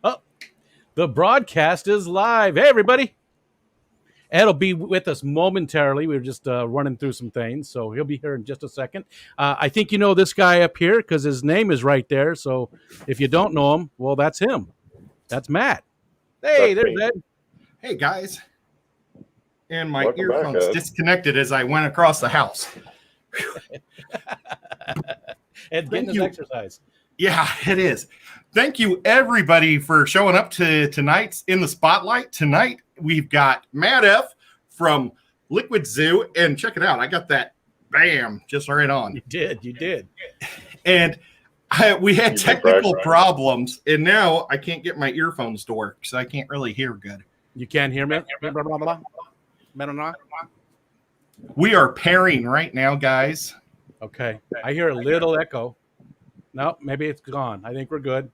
Oh, the broadcast is live. Hey, everybody. Ed will be with us momentarily. We're just running through some things, so he'll be here in just a second. I think you know this guy up here because his name is right there. So if you don't know him, well, that's him. That's Matt. Hey, That's there's me. Ed. Hey, guys. And my Welcome back, earphones Ed. disconnected as I went across the house. Ed's getting his exercise. Yeah, it is. Thank you, everybody, for showing up to tonight's In the Spotlight. Tonight, we've got Matt F. from Liquid Zoo. And check it out. I got that, bam, just right on. You did. And we had You technical right. problems, and now I can't get my earphones to work, so I can't really hear good. You can't hear me? We are pairing right now, guys. Okay. I hear a little echo. No, maybe it's gone. I think we're good.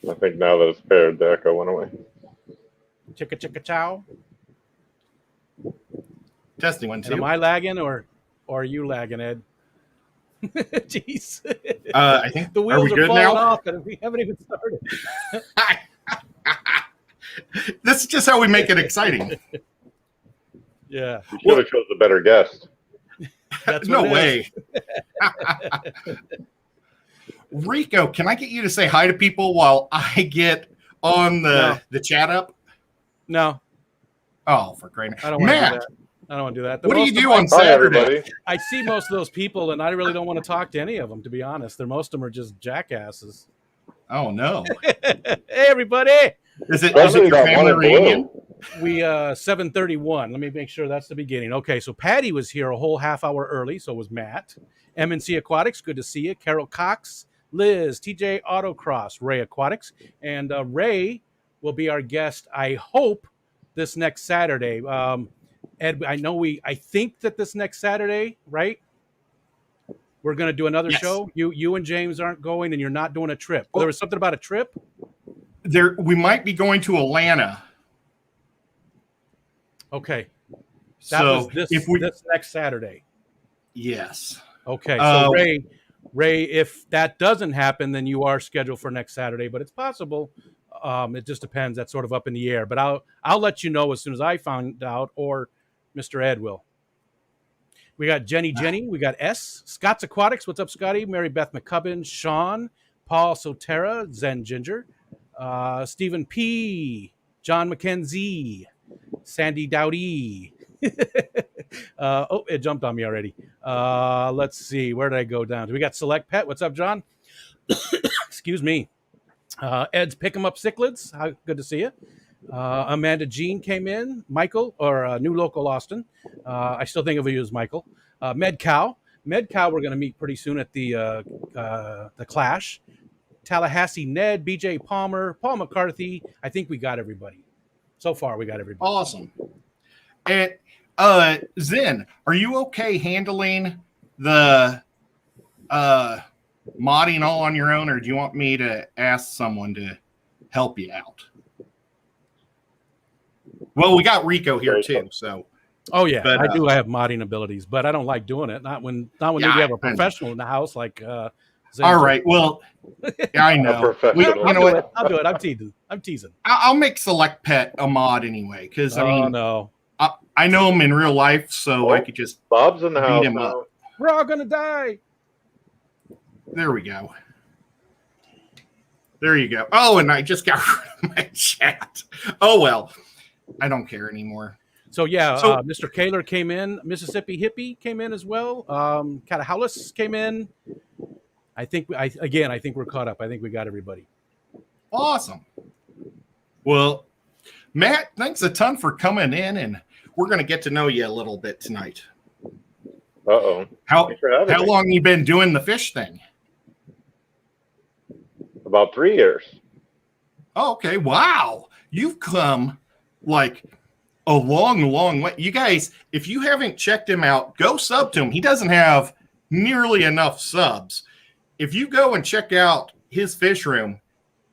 I think now that it's paired, the echo went away. Chicka chicka chow. Testing 1, 2. And am I lagging or are you lagging, Ed? Jeez. I think the wheels are we are good falling now? off and we haven't even started. This is just how we make it exciting. Yeah. You should have chose a better guest. That's No what it way. Riko, can I get you to say hi to people while I get on the chat up? No. Oh, for crying out. I don't want to do Matt, that. I don't want to do that. what do you do on on Hi, Saturday? everybody. I see most of those people, and I really don't want to talk to any of them, to be honest. Most of them are just jackasses. Oh, no. Hey, everybody. Is it Especially your that family one in reunion? blue. We 7:31. Let me make sure that's the beginning. Okay, so Patty was here a whole half hour early. So was Matt. M&C Aquatics, good to see you. Carol Cox, Liz, TJ Autocross, Ray Aquatics, and Ray will be our guest. I hope this next Saturday. Ed, I think that this next Saturday, right? We're going to do another show. You and James aren't going, and you're not doing a trip. There was something about a trip. We might be going to Atlanta. Okay. So this next Saturday. Yes. Okay. So Ray, if that doesn't happen, then you are scheduled for next Saturday, but it's possible. It just depends. That's sort of up in the air. But I'll let you know as soon as I find out, or Mr. Ed will. We got Jenny, we got S, Scott's Aquatics. What's up, Scotty? Mary Beth McCubbin, Sean, Paul Sotera, Zen Ginger, Stephen P, John McKenzie, Sandy Dowdy. It jumped on me already. Let's see. Where did I go down to? We got Select Pet. What's up, John? Excuse me. Ed's Pick 'em Up Cichlids. Good to see you. Amanda Jean came in. Michael, or New Local Austin. I still think of you as Michael. Med Cow, we're going to meet pretty soon at the Clash. Tallahassee Ned, BJ Palmer, Paul McCarthy. I think we got everybody. So far, we got everybody. Awesome. And Zen, are you okay handling the modding all on your own, or do you want me to ask someone to help you out? Well, we got Riko here too, so. Oh yeah, but, I have modding abilities, but I don't like doing it. Not when we have a professional in the house like. All right, well, I know. You know what? I'll do it. I'm teasing. I'll make Select Pet a mod anyway, because no. I know him in real life, so I could just Bob's in the house him now. up. We're all gonna die. There we go. There you go. Oh, and I just got rid of my chat. Oh well, I don't care anymore. So yeah, Mr. Kaler came in. Mississippi Hippie came in as well. Catahoulis came in. I think we're caught up. I think we got everybody. Awesome. Well, Matt, thanks a ton for coming in, and we're going to get to know you a little bit tonight. Uh-oh. How long you been doing the fish thing? About 3 years. Oh, okay. Wow. You've come like a long way. You guys, if you haven't checked him out, go sub to him. He doesn't have nearly enough subs. If you go and check out his fish room,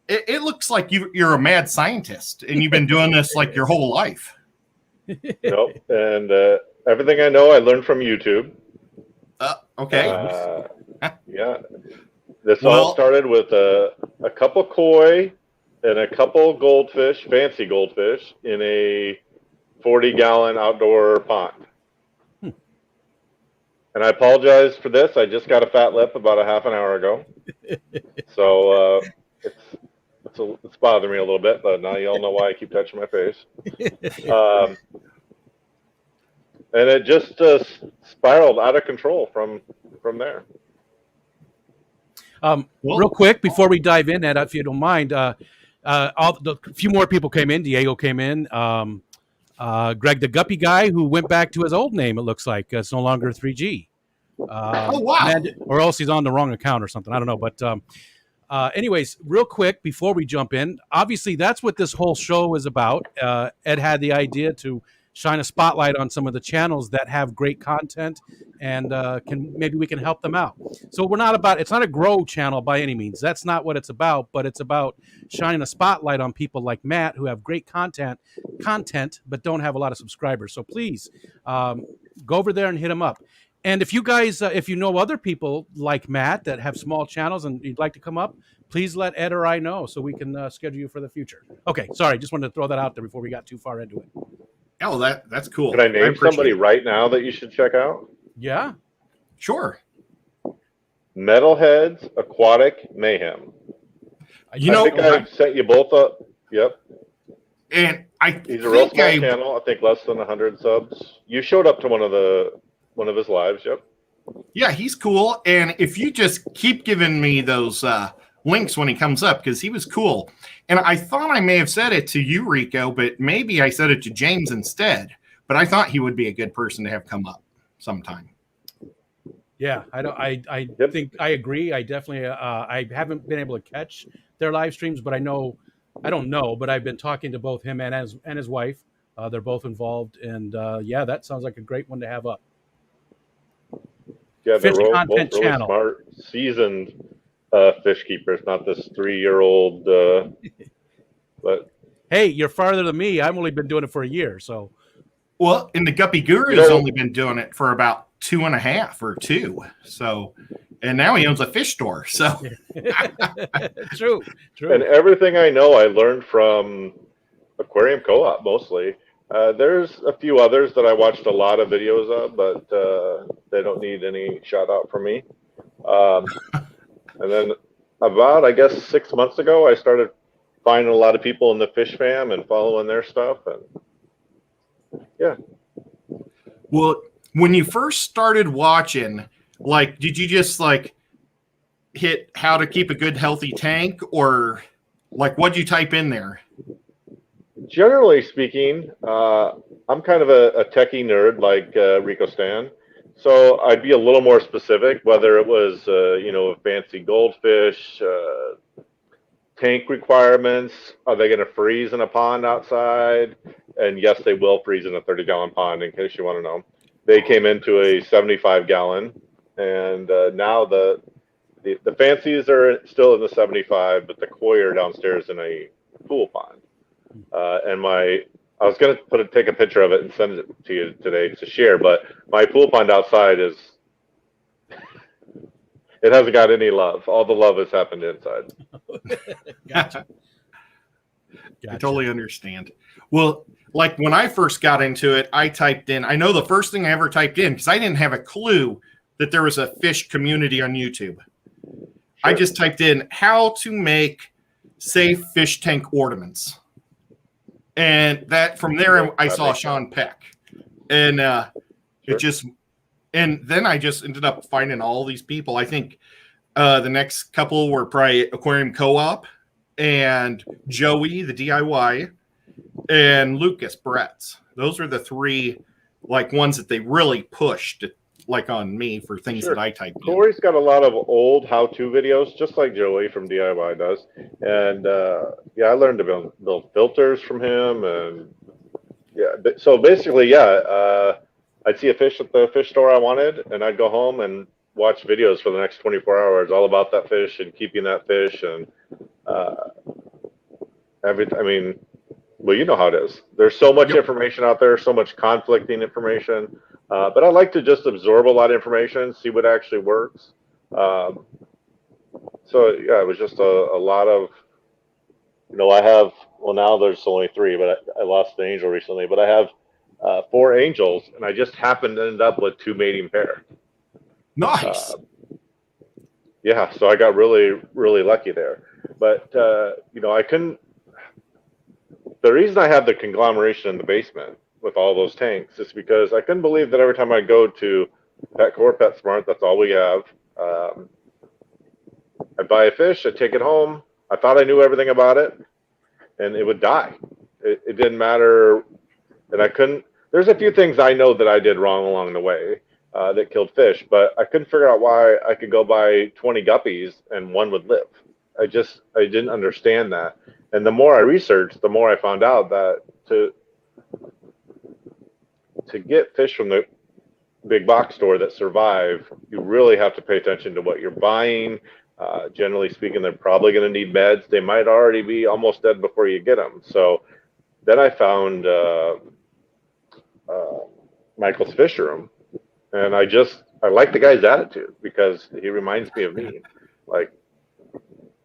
it looks like you're a mad scientist and you've been doing this like your whole life. Nope. And everything I know, I learned from YouTube. Okay. Yeah. This all started with a couple koi and a couple goldfish, fancy goldfish, in a 40-gallon outdoor pond. And I apologize for this. I just got a fat lip about a half an hour ago. So it's bothering me a little bit, but now you all know why I keep touching my face. And it just spiraled out of control from there. Real quick, before we dive in, Ed, if you don't mind, a few more people came in. Diego came in. Greg the Guppy guy, who went back to his old name, it looks like. It's no longer 3G. Oh, wow. Or else he's on the wrong account or something. I don't know. But anyways, real quick, before we jump in, obviously that's what this whole show is about. Ed had the idea to shine a spotlight on some of the channels that have great content, and maybe we can help them out. So it's not a grow channel by any means. That's not what it's about, but it's about shining a spotlight on people like Matt who have great content, but don't have a lot of subscribers. So please go over there and hit them up. And if you guys, if you know other people like Matt that have small channels and you'd like to come up, please let Ed or I know so we can schedule you for the future. Okay, sorry, just wanted to throw that out there before we got too far into it. Oh, that's cool. Can I name somebody right now that you should check out? Yeah. Sure. Metalheads Aquatic Mayhem. I think I set you both up. Yep. And he's a real small channel. I think less than 100 subs. You showed up to one of his lives. Yep. Yeah, he's cool. And if you just keep giving me those links when he comes up, because he was cool. And I thought I may have said it to you, Riko, but maybe I said it to James instead. But I thought he would be a good person to have come up sometime. Yeah, I think I agree. I definitely I haven't been able to catch their live streams, but I don't know, but I've been talking to both him and his wife. They're both involved, and yeah, that sounds like a great one to have up. Yeah, they're both really channel. Smart, seasoned fish keepers, not this 3-year-old. But Hey, you're farther than me. I've only been doing it for a year, so. Well, and the Guppy Guru has only been doing it for about 2.5 or 2. So, and now he owns a fish store. So, True. And everything I know, I learned from Aquarium Co-op mostly. There's a few others that I watched a lot of videos of, but they don't need any shout out from me. And then about, I guess, 6 months ago, I started finding a lot of people in the fish fam and following their stuff. And yeah. Well, when you first started watching, like, did you just like hit how to keep a good healthy tank, or like what'd you type in there? Generally speaking, I'm kind of a techie nerd like Riko Stan. So I'd be a little more specific, whether it was, a fancy goldfish, tank requirements. Are they going to freeze in a pond outside? And yes, they will freeze in a 30-gallon pond, in case you want to know. They came into a 75-gallon, and now the fancies are still in the 75, but the koi are downstairs in a pool pond. And I was going to take a picture of it and send it to you today to share, but my pool pond outside it hasn't got any love. All the love has happened inside. Gotcha. I totally understand. Well, like when I first got into it, I typed in, I know the first thing I ever typed in, because I didn't have a clue that there was a fish community on YouTube. Sure. I just typed in how to make safe fish tank ornaments. And that from there, I saw Sean Peck, and and then I just ended up finding all these people. I think the next couple were probably Aquarium Co-op and Joey, the DIY, and Lucas Bretts. Those are the 3 like ones that they really pushed like on me for things that I typed in. Corey's got a lot of old how-to videos, just like Joey from DIY does. And I learned to build filters from him. And so basically, I'd see a fish at the fish store I wanted, and I'd go home and watch videos for the next 24 hours all about that fish and keeping that fish and everything. I mean, well, you know how it is. There's so much information out there, so much conflicting information. But I like to just absorb a lot of information, see what actually works. So yeah, it was just a lot of, I have, well, now there's only three, but I lost an angel recently, but I have four angels, and I just happened to end up with two mating pair. Nice. Yeah, so I got really, really lucky there. But, I couldn't, the reason I have the conglomeration in the basement with all those tanks is because I couldn't believe that every time I go to Petco, PetSmart, that's all we have. Um, I buy a fish, I take it home. I thought I knew everything about it, and it would die. It didn't matter, and I couldn't. There's a few things I know that I did wrong along the way that killed fish, but I couldn't figure out why I could go buy 20 guppies and one would live. I didn't understand that. And the more I researched, the more I found out that to get fish from the big box store that survive, you really have to pay attention to what you're buying. Generally speaking, they're probably going to need meds. They might already be almost dead before you get them. So then I found Michael's Fish Room, and I like the guy's attitude because he reminds me of me. Like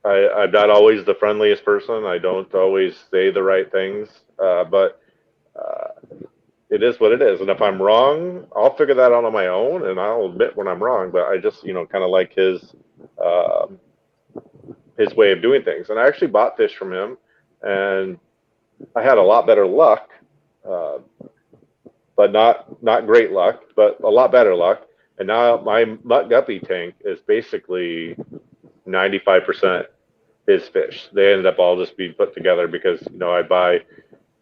I'm not always the friendliest person. I don't always say the right things, but it is what it is. And if I'm wrong, I'll figure that out on my own, and I'll admit when I'm wrong. But I just, kind of like his way of doing things. And I actually bought fish from him, and I had a lot better luck, but not great luck, but a lot better luck. And now my mutt guppy tank is basically 95% his fish. They ended up all just being put together because I buy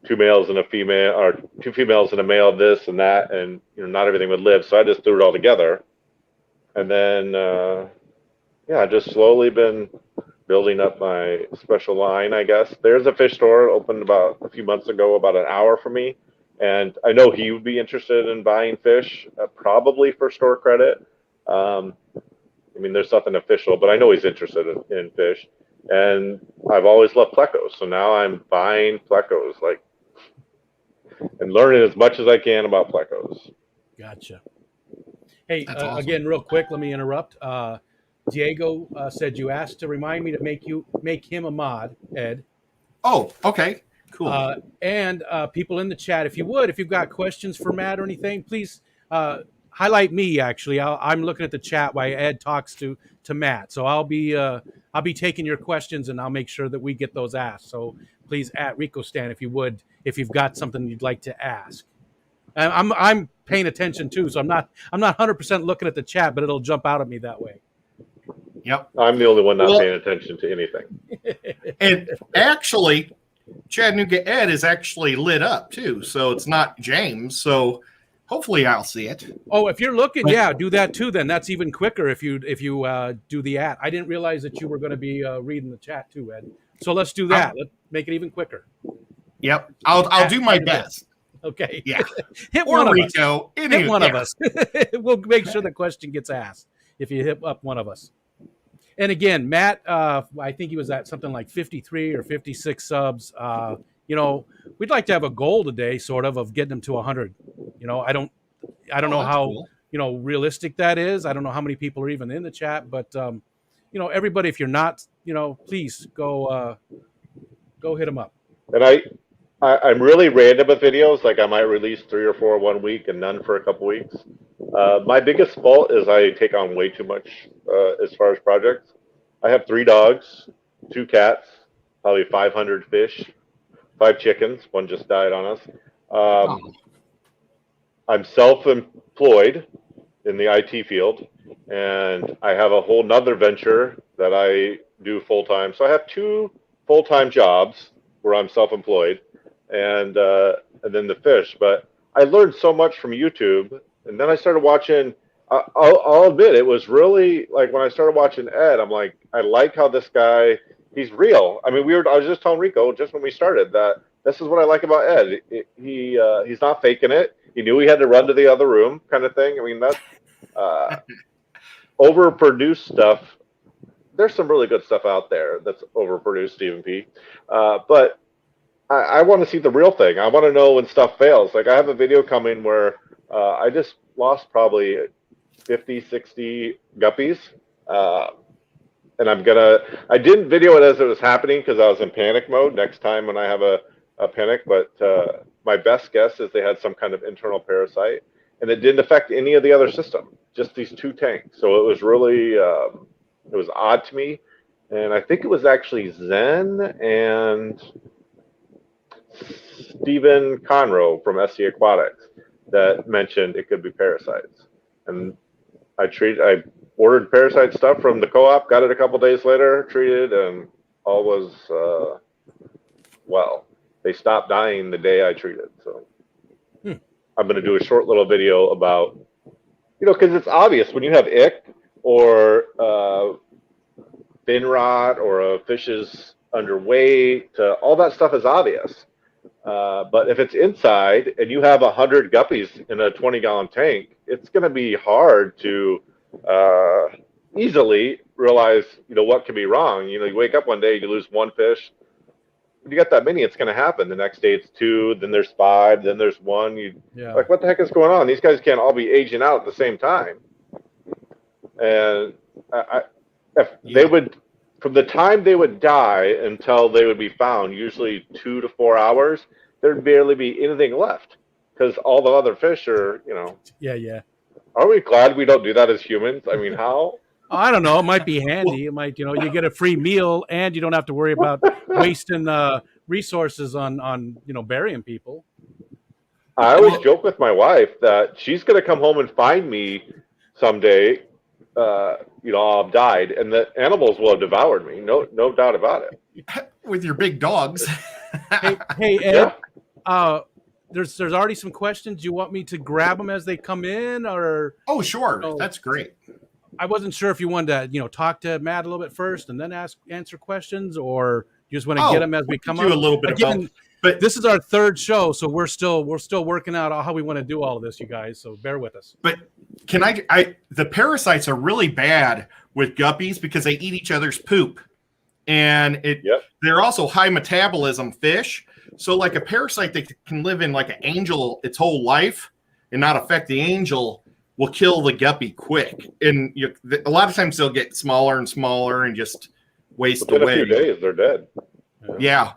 two males and a female, or two females and a male of this and that, and not everything would live. So I just threw it all together, and then I've just slowly been building up my special line, I guess. There's a fish store opened about a few months ago, about an hour from me, and I know he would be interested in buying fish, probably for store credit. There's nothing official, but I know he's interested in fish. And I've always loved plecos, so now I'm buying plecos, and learning as much as I can about plecos. Gotcha. Hey, Awesome. again, real quick, let me interrupt. Diego said you asked to remind me to make him a mod, Ed. Oh, okay. Cool. And people in the chat, if you've got questions for Matt or anything, please highlight me. Actually, I'm looking at the chat while Ed talks to Matt. So I'll be taking your questions, and I'll make sure that we get those asked. So please at Riko Stan if you've got something you'd like to ask. And I'm paying attention too, so I'm not 100% looking at the chat, but it'll jump out at me that way. Yep. I'm the only one not paying attention to anything. And actually, Chattanooga Ed is actually lit up too, so it's not James. So hopefully I'll see it. Oh, if you're looking, do that too. Then that's even quicker if you do the ad. I didn't realize that you were going to be reading the chat too, Ed. So let's do that. Let's make it even quicker. Yep, I'll do my best. Okay. Yeah. Hit Or one Riko. of us. Hit one of us. We'll make sure the question gets asked if you hit up one of us. And again, Matt, I think he was at something like 53 or 56 subs. We'd like to have a goal today, sort of getting them to 100. I don't know how cool. Realistic that is. I don't know how many people are even in the chat, but everybody, if you're not, please go hit them up. And I'm really random with videos. Like I might release 3 or 4 one week and none for a couple weeks. My biggest fault is I take on way too much as far as projects. I have 3 dogs, 2 cats, probably 500 fish, 5 chickens. One just died on us. I'm self-employed in the IT field, and I have a whole nother venture that I do full-time. So I have 2 full-time jobs where I'm self-employed, and then the fish. But I learned so much from YouTube, and then I started watching. I'll admit, it was really like when I started watching Ed, I'm like, I like how this guy, he's real. I was just telling Riko just when we started that this is what I like about Ed. He's not faking it. He knew he had to run to the other room, kind of thing. That's overproduced stuff. There's some really good stuff out there that's overproduced, Stephen P. But I want to see the real thing. I want to know when stuff fails. Like I have a video coming where I just lost probably 50, 60 guppies. and I didn't video it as it was happening because I was in panic mode. Next time when I have a panic, but my best guess is they had some kind of internal parasite, and it didn't affect any of the other system, just these 2 tanks. So it was really, it was odd to me. And I think it was actually Zen and Stephen Conroe from SC Aquatics that mentioned it could be parasites. And I ordered parasite stuff from the co-op, got it a couple days later, treated, and all was well. They stopped dying the day I treated. So I'm going to do a short little video about, because it's obvious when you have ick or fin rot or a fish is underweight, all that stuff is obvious. But if it's inside and you have 100 guppies in a 20-gallon tank, it's going to be hard to easily realize, what can be wrong. You wake up one day, you lose 1 fish. When you got that many, it's going to happen. The next day it's 2, then there's 5, then there's 1. Like, what the heck is going on? These guys can't all be aging out at the same time. And they would, from the time they would die until they would be found, usually 2 to 4 hours, there'd barely be anything left because all the other fish are, Yeah. Are we glad we don't do that as humans? I mean, how? I don't know. It might be handy. It might, you get a free meal and you don't have to worry about wasting resources on burying people. I always joke with my wife that she's going to come home and find me someday. I'll have died, and the animals will have devoured me. No doubt about it. With your big dogs. hey, Ed. Yeah. There's already some questions. Do you want me to grab them as they come in, or? Oh, sure. That's great. I wasn't sure if you wanted to, talk to Matt a little bit first and then answer questions, or you just want to get them as we come up. Do a little bit of both. But this is our 3rd show, so we're still working out how we want to do all of this, you guys. So bear with us. But can the parasites are really bad with guppies because they eat each other's poop, and they're also high metabolism fish. So like a parasite that can live in like an angel its whole life and not affect the angel will kill the guppy quick. And a lot of times they'll get smaller and smaller and just waste away. In a few days, they're dead. Yeah.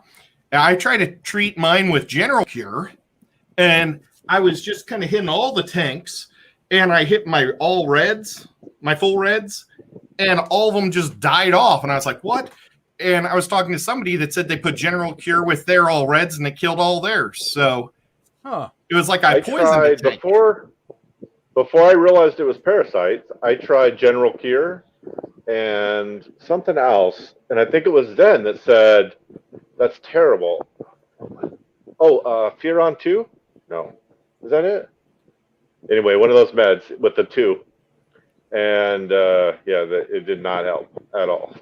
I try to treat mine with General Cure, and I was just kind of hitting all the tanks, and I hit my full reds, and all of them just died off. And I was like, what? And I was talking to somebody that said they put General Cure with their all reds and they killed all theirs. So it was like I poisoned the tank. Before I realized it was parasites, I tried General Cure and something else. And I think it was Zen that said, that's terrible. Oh, Furon 2? No. Is that it? Anyway, one of those meds with the 2. And it did not help at all.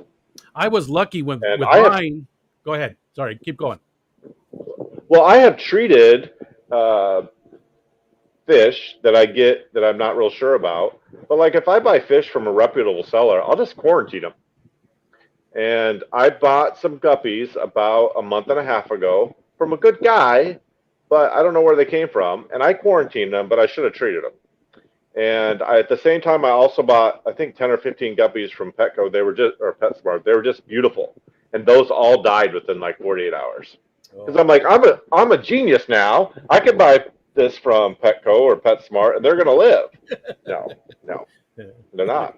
I was lucky with mine. Go ahead. Sorry, keep going. Well, I have treated fish that I get that I'm not real sure about. But like if I buy fish from a reputable seller, I'll just quarantine them. And I bought some guppies about a month and a half ago from a good guy, but I don't know where they came from. And I quarantined them, but I should have treated them. And at the same time, I also bought, I think, 10 or 15 guppies from Petco. Or PetSmart. They were just beautiful. And those all died within like 48 hours. Because I'm like, I'm a genius now. I can buy this from Petco or PetSmart, and they're going to live. No, they're not.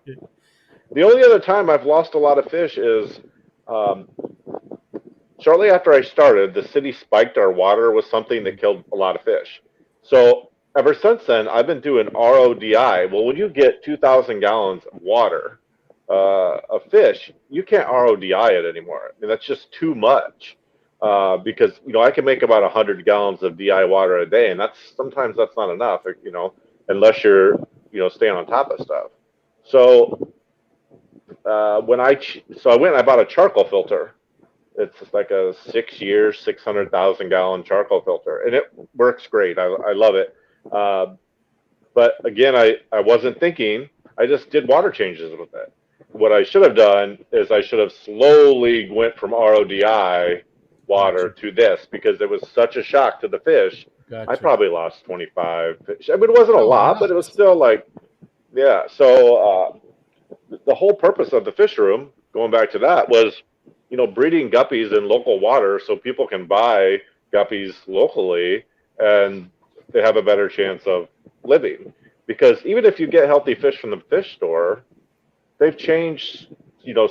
The only other time I've lost a lot of fish is shortly after I started, the city spiked our water with something that killed a lot of fish. So ever since then, I've been doing RODI. Well, when you get 2,000 gallons of water of fish, you can't RODI it anymore. I mean, that's just too much because, I can make about 100 gallons of DI water a day, and sometimes that's not enough, unless you're, staying on top of stuff. So I went and I bought a charcoal filter. It's just like a 6-year, 600,000 gallon charcoal filter, and it works great. I love it. But again, I wasn't thinking. I just did water changes with it. What I should have done is I should have slowly went from RODI water to this because it was such a shock to the fish. Gotcha. I probably lost 25 fish. I mean, it wasn't a lot, but it was still like, yeah. So the whole purpose of the fish room going back to that was, breeding guppies in local water so people can buy guppies locally and they have a better chance of living. Because even if you get healthy fish from the fish store, they've changed,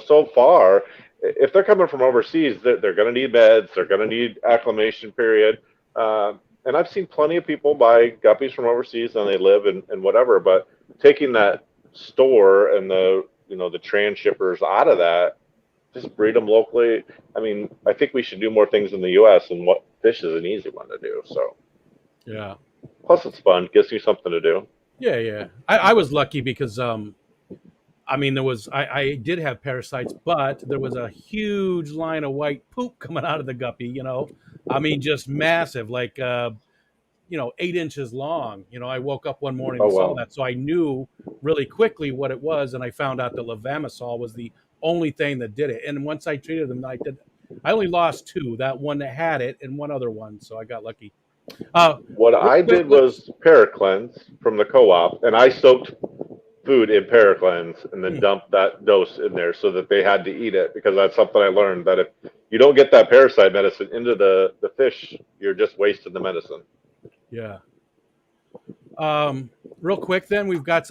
so far. If they're coming from overseas, they're going to need meds, they're going to need acclimation period. And I've seen plenty of people buy guppies from overseas and they live and whatever, but taking that store and the transshippers out of that, just breed them locally. I mean, I think we should do more things in the U.S. and what fish is an easy one to do. So Yeah. plus it's fun, gives you something to do. Yeah, yeah. I was lucky because I did have parasites, but there was a huge line of white poop coming out of the guppy. Just massive, like 8 inches long. I woke up one morning Oh and saw wow. that, so I knew really quickly what it was, and I found out that levamisole was the only thing that did it. And once I treated them, I only lost two. That one that had it, and one other one. So I got lucky. What Real I quick, did was Paracleanse from the co-op, and I soaked food in Paracleanse and then dumped that dose in there so that they had to eat it, because that's something I learned, that if you don't get that parasite medicine into the fish, you're just wasting the medicine. Yeah. Real quick, then we've got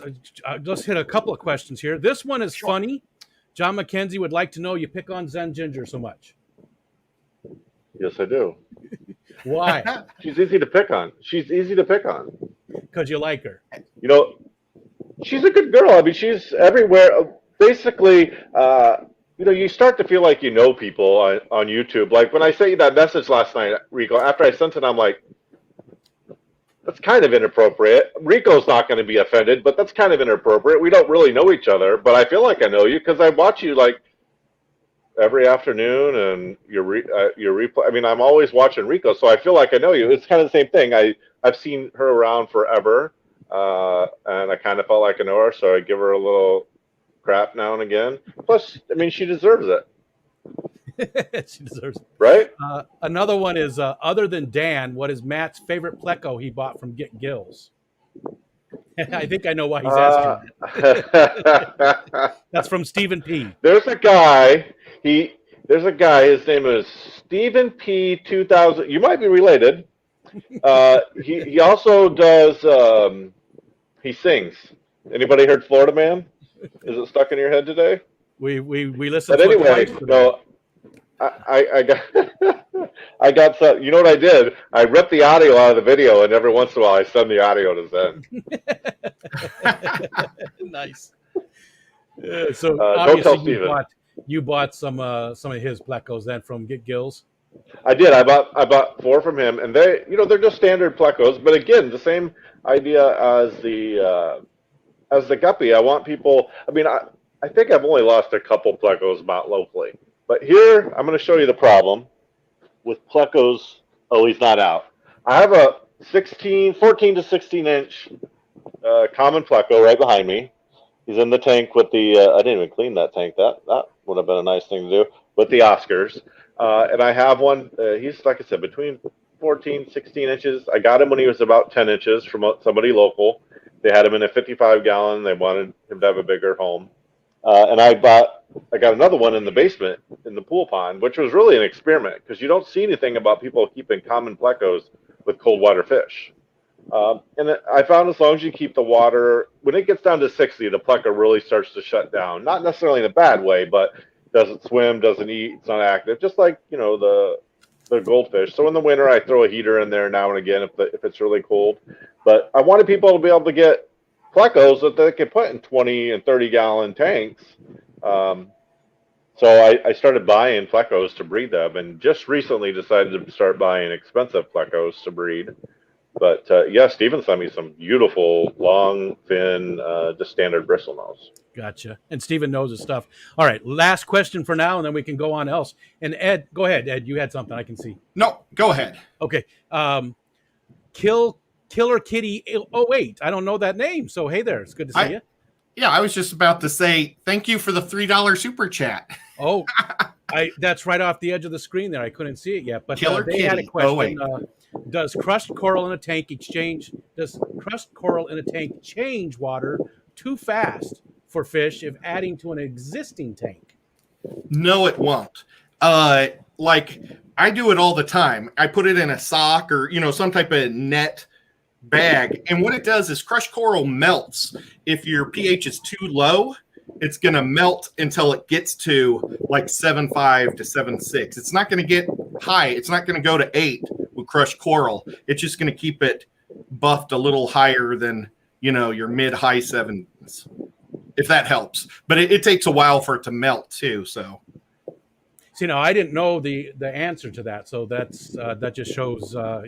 let's hit a couple of questions here. This one is funny. John McKenzie would like to know, you pick on Zen Ginger so much. Yes, I do. Why? She's easy to pick on. She's easy to pick on. Because you like her. She's a good girl. I mean, she's everywhere. Basically, you start to feel like you know people on YouTube. Like when I sent you that message last night, Rico, after I sent it, I'm like, that's kind of inappropriate. Rico's not going to be offended, but that's kind of inappropriate. We don't really know each other, but I feel like I know you because I watch you like every afternoon, and your replay. I mean, I'm always watching Rico, so I feel like I know you. It's kind of the same thing. I've seen her around forever, and I kind of felt like I know her, so I give her a little crap now and again. Plus, I mean, she deserves it. She deserves it. Right? Another one is, other than Dan, what is Matt's favorite pleco he bought from Get Gills? I think I know why he's asking that. That's from Stephen P. There's a guy. His name is Stephen P. 2000. You might be related. He also does. He sings. Anybody heard Florida Man? Is it stuck in your head today? We listened But to it anyway, twice today. no. I got I got some. You know what I did? I ripped the audio out of the video, and every once in a while, I send the audio to Zen. Nice. So don't tell obviously Steven. you bought some of his plecos then from Get Gills. I did. I bought 4 from him, and they're just standard plecos. But again, the same idea as the guppy. I want people. I mean, I think I've only lost a couple plecos about locally. But here, I'm going to show you the problem with plecos. Oh, he's not out. I have a 14 to 16 inch common pleco right behind me. He's in the tank with the. I didn't even clean that tank. That would have been a nice thing to do with the Oscars. And I have one. He's, like I said, between 14, 16 inches. I got him when he was about 10 inches from somebody local. They had him in a 55-gallon. They wanted him to have a bigger home. And I got another one in the basement in the pool pond, which was really an experiment because you don't see anything about people keeping common plecos with cold water fish. And I found as long as you keep the water, when it gets down to 60, the pleco really starts to shut down. Not necessarily in a bad way, but doesn't swim, doesn't eat, it's not active, just like the goldfish. So in the winter, I throw a heater in there now and again if it's really cold. But I wanted people to be able to get plecos that they could put in 20 and 30-gallon tanks. So I started buying plecos to breed them, and just recently decided to start buying expensive plecos to breed. But yeah, Steven sent me some beautiful, long, thin, just standard bristle nose. Gotcha. And Steven knows his stuff. All right, last question for now, and then we can go on else. And Ed, go ahead. Ed, you had something I can see. No, go ahead. Okay. Killer Kitty 08. I don't know that name. So, hey there. It's good to see you. Yeah, I was just about to say thank you for the $3 super chat. Oh, that's right off the edge of the screen there. I couldn't see it yet. But Killer they Kitty had a question. 08. Does crushed coral in a tank change water too fast for fish if adding to an existing tank? No, it won't. Like I do it all the time. I put it in a sock or some type of net bag, and what it does is crushed coral melts. If your pH is too low, it's going to melt until it gets to like 7.5 to 7.6. It's not going to get high. It's not going to go to 8 with crushed coral. It's just going to keep it buffed a little higher than your mid-high 7s, if that helps. But it takes a while for it to melt too. So, I didn't know the answer to that, so that just shows I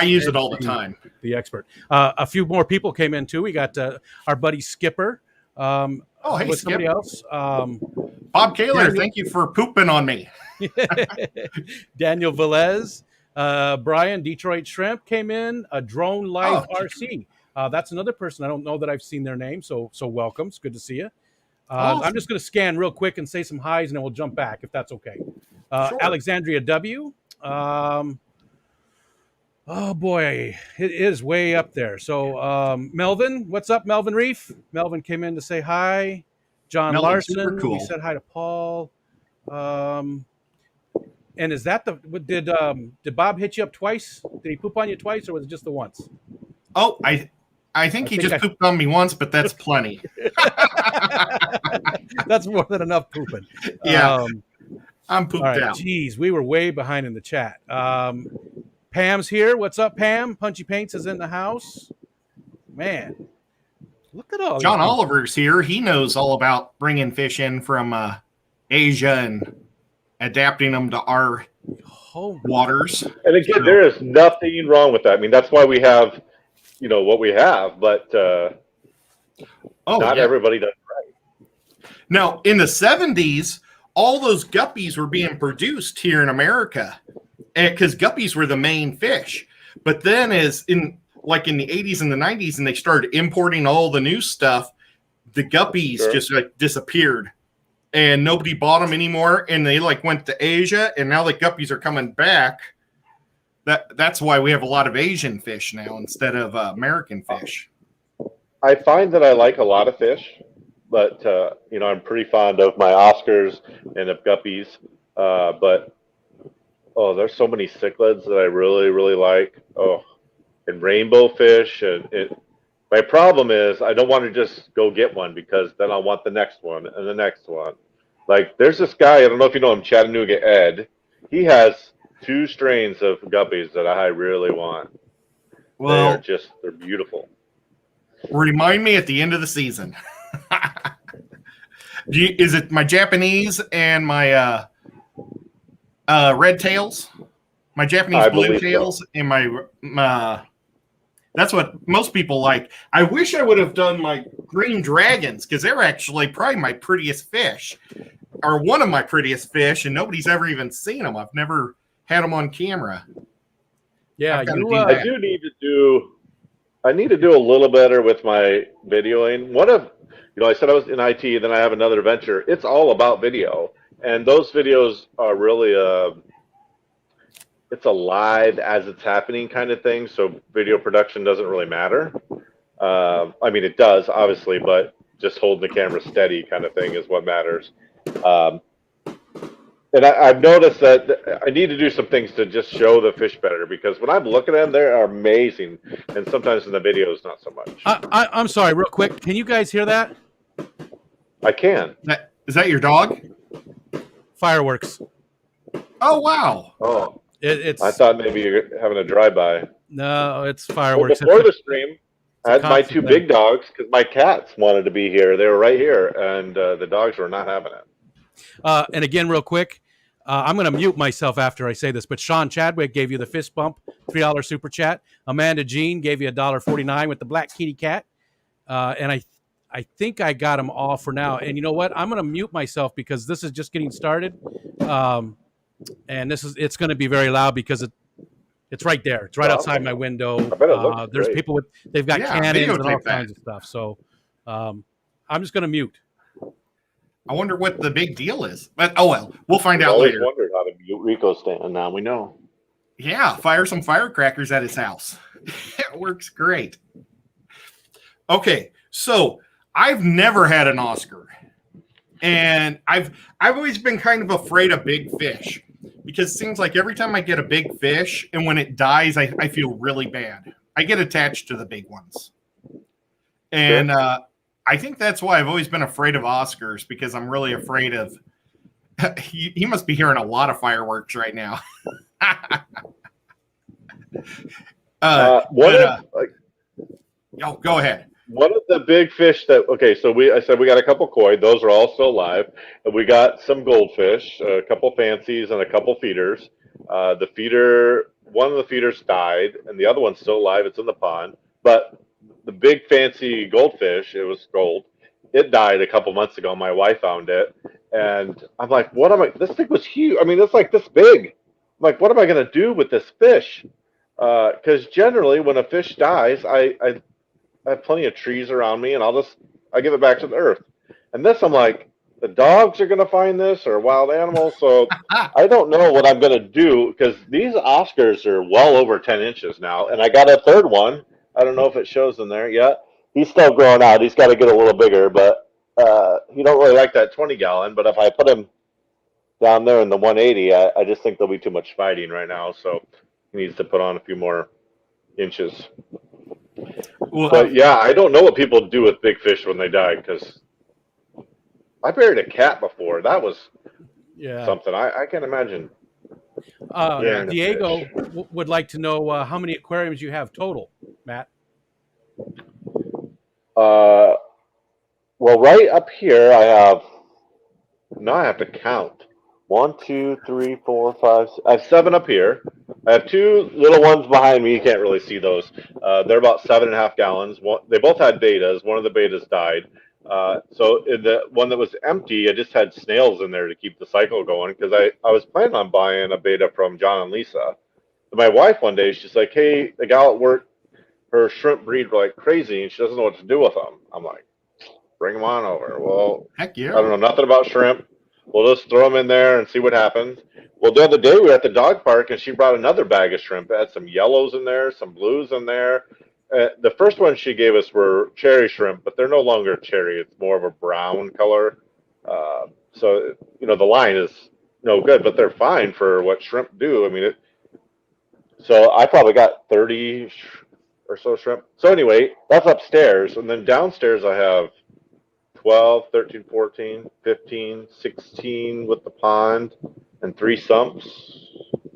use it all the time. The expert. A few more people came in too. We got our buddy Skipper. Hey, with somebody else. Bob Kaler, thank you for pooping on me. Daniel Velez, Brian, Detroit Shrimp came in. A Drone Life RC. That's another person. I don't know that I've seen their name, so welcome. It's good to see you. Awesome. I'm just going to scan real quick and say some highs, and then we'll jump back if that's okay. Sure. Alexandria W. Oh boy, it is way up there. So Melvin, what's up, Melvin Reef? Melvin came in to say hi. John Melvin, Larson, cool. We said hi to Paul. And is that did Bob hit you up twice? Did he poop on you twice, or was it just the once? Oh, I think he just pooped on me once, but that's plenty. That's more than enough pooping. Yeah, I'm pooped out. Geez, we were way behind in the chat. Pam's here. What's up, Pam? Punchy Paints is in the house. Man, look at all. John Oliver's here. He knows all about bringing fish in from Asia and adapting them to our waters. And again, there is nothing wrong with that. I mean, that's why we have, what we have. But not everybody does it right. Now, in the 70s, all those guppies were being produced here in America, because guppies were the main fish. But then in the 80s and the 90s, and they started importing all the new stuff, the guppies just disappeared, and nobody bought them anymore. And they went to Asia, and now the guppies are coming back. That's why we have a lot of Asian fish now instead of American fish. I find that I like a lot of fish, but I'm pretty fond of my Oscars and of guppies. But there's so many cichlids that I really, really like. And rainbow fish. My problem is I don't want to just go get one, because then I'll want the next one and the next one. Like, there's this guy, I don't know if you know him, Chattanooga Ed. He has 2 strains of guppies that I really want. Well, they're beautiful. Remind me at the end of the season. Is it my Japanese and my red tails? My Japanese blue tails and my that's what most people like. I wish I would have done my green dragons, because they're actually probably my prettiest fish, or one of my prettiest fish, and nobody's ever even seen them. I've never had them on camera. Yeah, I need to do a little better with my videoing. I said I was in IT, then I have another venture. It's all about video, and those videos are really it's a live as it's happening kind of thing. So video production doesn't really matter. I mean, it does obviously, but just holding the camera steady kind of thing is what matters. And I've noticed that I need to do some things to just show the fish better, because when I'm looking at them, they are amazing. And sometimes in the videos, not so much. I'm sorry, real quick. Can you guys hear that? I can. Is that your dog? Fireworks. Oh, wow. Oh, it's. I thought maybe you're having a drive-by. No, it's fireworks. Well, before the stream, I had my 2 big dogs, because my cats wanted to be here. They were right here, and the dogs were not having it. And again, real quick, I'm going to mute myself after I say this, but Sean Chadwick gave you the fist bump, $3 super chat. Amanda Jean gave you $1.49 with the black kitty cat. And I think I got them all for now. And you know what? I'm going to mute myself, because this is just getting started. And it's going to be very loud, because it's right there. It's right outside my window. There's great. people they've got cannons and all kinds of stuff. So I'm just going to mute. I wonder what the big deal is. But we'll find out later. I wondered how to mute Riko stand. Now we know. Yeah, fire some firecrackers at his house. It works great. Okay, so I've never had an Oscar. And I've always been kind of afraid of big fish because it seems like every time I get a big fish and when it dies, I feel really bad. I get attached to the big ones. And I think that's why I've always been afraid of Oscars, because I'm really afraid of he must be hearing a lot of fireworks right now. Go ahead. One of the big fish I said we got a couple koi. Those are all still alive. And we got some goldfish, a couple fancies, and a couple feeders. One of the feeders died, and the other one's still alive. It's in the pond. But the big fancy goldfish, it was gold. It died a couple months ago. My wife found it, and I'm like, "What am I? This thing was huge. I mean, it's like this big. I'm like, what am I going to do with this fish?" Because generally, when a fish dies, I have plenty of trees around me, and I give it back to the earth. And this, I'm like, the dogs are going to find this, or wild animals. So I don't know what I'm going to do, because these Oscars are well over 10 inches now, and I got a third one. I don't know if it shows in there yet. He's still growing out. He's got to get a little bigger, but he don't really like that 20-gallon. But if I put him down there in the 180, I just think there'll be too much fighting right now. So he needs to put on a few more inches. Well, but yeah, I don't know what people do with big fish when they die, because I buried a cat before. That was something I can't imagine. Diego would like to know how many aquariums you have total, Matt. Well, right up here, I have to count. 1, 2, 3, 4, 5. I have 7 up here. I have 2 little ones behind me. You can't really see those. They're about 7.5 gallons. They both had betas. One of the betas died. So in the one that was empty, I just had snails in there to keep the cycle going, because I was planning on buying a beta from John and Lisa. But my wife one day, she's like, "Hey, the gal at work, her shrimp breed like crazy, and she doesn't know what to do with them." I'm like, "Bring them on over." Well, heck yeah. I don't know nothing about shrimp. We'll just throw them in there and see what happens. Well, the other day we were at the dog park, and she brought another bag of shrimp. It had some yellows in there, some blues in there. The first one she gave us were cherry shrimp, but they're no longer cherry. It's more of a brown color. So, the line is no good, but they're fine for what shrimp do. I mean, so I probably got 30 or so shrimp. So anyway, that's upstairs. And then downstairs I have 12, 13, 14, 15, 16 with the pond, and 3 sumps.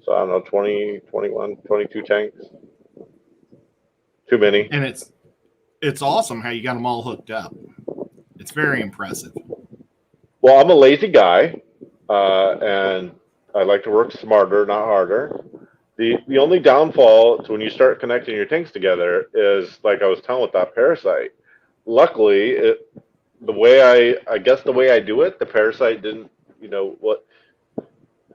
So I don't know, 20, 21, 22 tanks. Too many. And it's awesome how you got them all hooked up. It's very impressive. Well, I'm a lazy guy, and I like to work smarter, not harder. The only downfall to when you start connecting your tanks together is, like I was telling with that parasite. Luckily, the way I do it, the parasite didn't, what.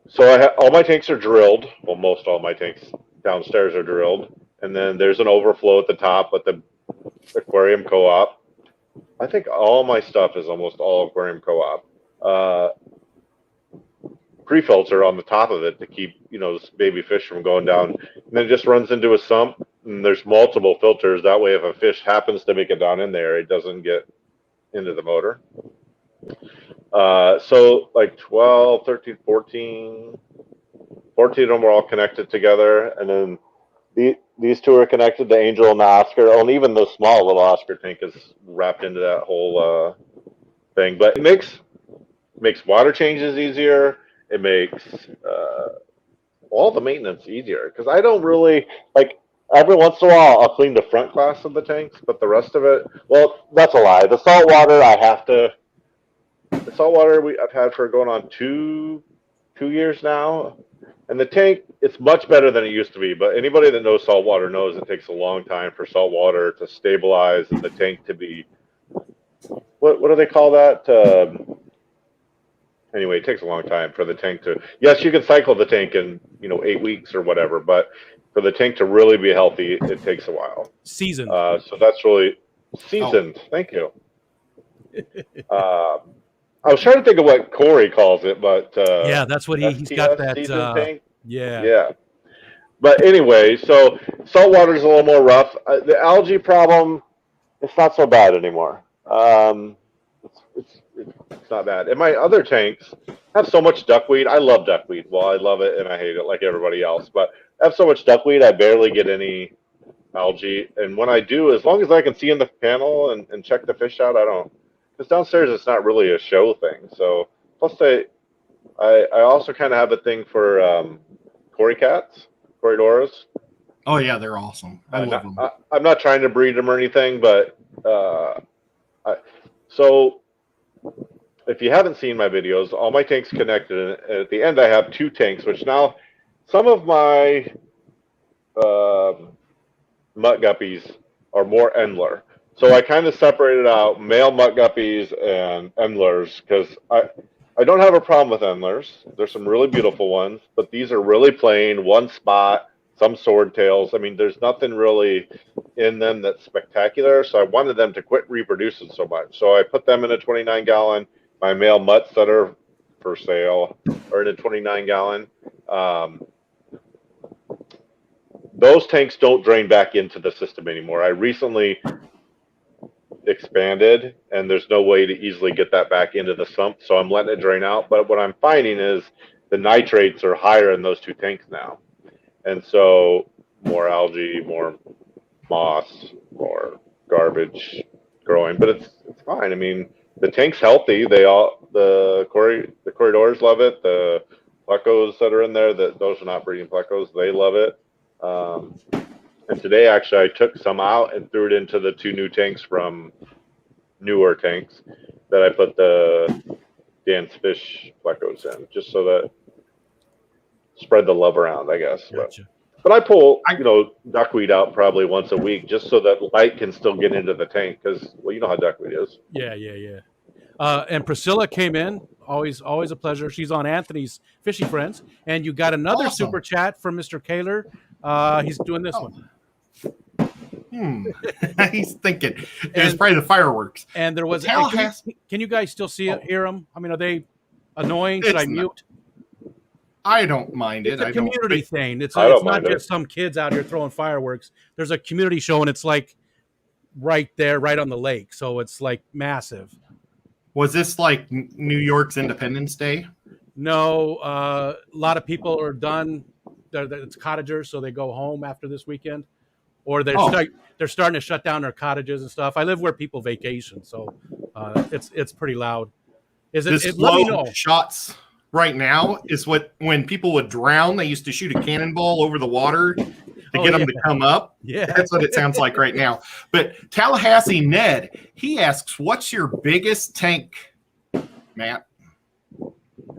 So all my tanks are drilled. Well, most all my tanks downstairs are drilled, and then there's an overflow at the top at the aquarium co-op. I think all my stuff is almost all aquarium co-op. Pre-filter on the top of it to keep baby fish from going down, and then it just runs into a sump, and there's multiple filters. That way, if a fish happens to make it down in there, it doesn't get into the motor. So like 12, 13, 14 of them are all connected together, and then these 2 are connected, the Angel and the Oscar, and even the small little Oscar tank is wrapped into that whole thing. But it makes water changes easier. It makes all the maintenance easier, because I don't really, like, every once in a while I'll clean the front glass of the tanks, but the rest of it, well, that's a lie. The salt water I've had for going on 2 years now. And the tank, it's much better than it used to be. But anybody that knows salt water knows it takes a long time for salt water to stabilize and the tank to be, what do they call that? Anyway, it takes a long time for the tank to, yes, you can cycle the tank in, 8 weeks or whatever, but for the tank to really be healthy, it takes a while. Seasoned. So that's really seasoned. Oh. Thank you. I was trying to think of what Corey calls it, but yeah, that's what he's got that seasoned tank. Yeah. But anyway, so saltwater is a little more rough. The algae problem, it's not so bad anymore. it's not bad. And my other tanks have so much duckweed. I love duckweed. Well, I love it and I hate it like everybody else. But I have so much duckweed, I barely get any algae. And when I do, as long as I can see in the panel and check the fish out, I don't. Because downstairs it's not really a show thing. So plus I also kind of have a thing for Cory cats, Corridoras. Oh yeah, they're awesome. I love them. I'm not trying to breed them or anything, but so if you haven't seen my videos, all my tanks connected, and at the end I have 2 tanks, which now some of my mutt guppies are more Endler. So I kind of separated out male mutt guppies and Endlers because I don't have a problem with Endlers. There's some really beautiful ones, but these are really plain, one spot, some swordtails. I mean, there's nothing really in them that's spectacular. So I wanted them to quit reproducing so much. So I put them in a 29-gallon. My male mutts that are for sale are in a 29-gallon. Those tanks don't drain back into the system anymore. I recently expanded, and there's no way to easily get that back into the sump, so I'm letting it drain out. But what I'm finding is the nitrates are higher in those 2 tanks now, and so more algae, more moss, more garbage growing. But it's fine. I mean, the tank's healthy. The corridors love it. The plecos that are in there, those are not breeding plecos, they love it. And today, actually, I took some out and threw it into the 2 new tanks from newer tanks that I put the Dan's Fish plecos in, just so that spread the love around, I guess. Gotcha. But I pull, duckweed out probably once a week just so that light can still get into the tank because, well, you know how duckweed is. Yeah. And Priscilla came in. Always a pleasure. She's on Anthony's Fishing Friends. And you got another super chat from Mr. Kaler. He's doing this one. He's thinking. It was probably the fireworks. And there was. Can you guys still hear them? I mean, are they annoying? Should I mute? I don't mind it. It's a community thing. It's not just some kids out here throwing fireworks. There's a community show, and it's like right there, right on the lake. So it's like massive. Was this like New York's Independence Day? No, a lot of people are done. It's cottagers, so they go home after this weekend, or they're starting to shut down their cottages and stuff. I live where people vacation, so it's pretty loud. Is it? This Let me know. Shots right now is when people would drown, they used to shoot a cannonball over the water to get them to come up. Yeah, that's what it sounds like right now. But Tallahassee Ned, he asks, "What's your biggest tank, Matt?"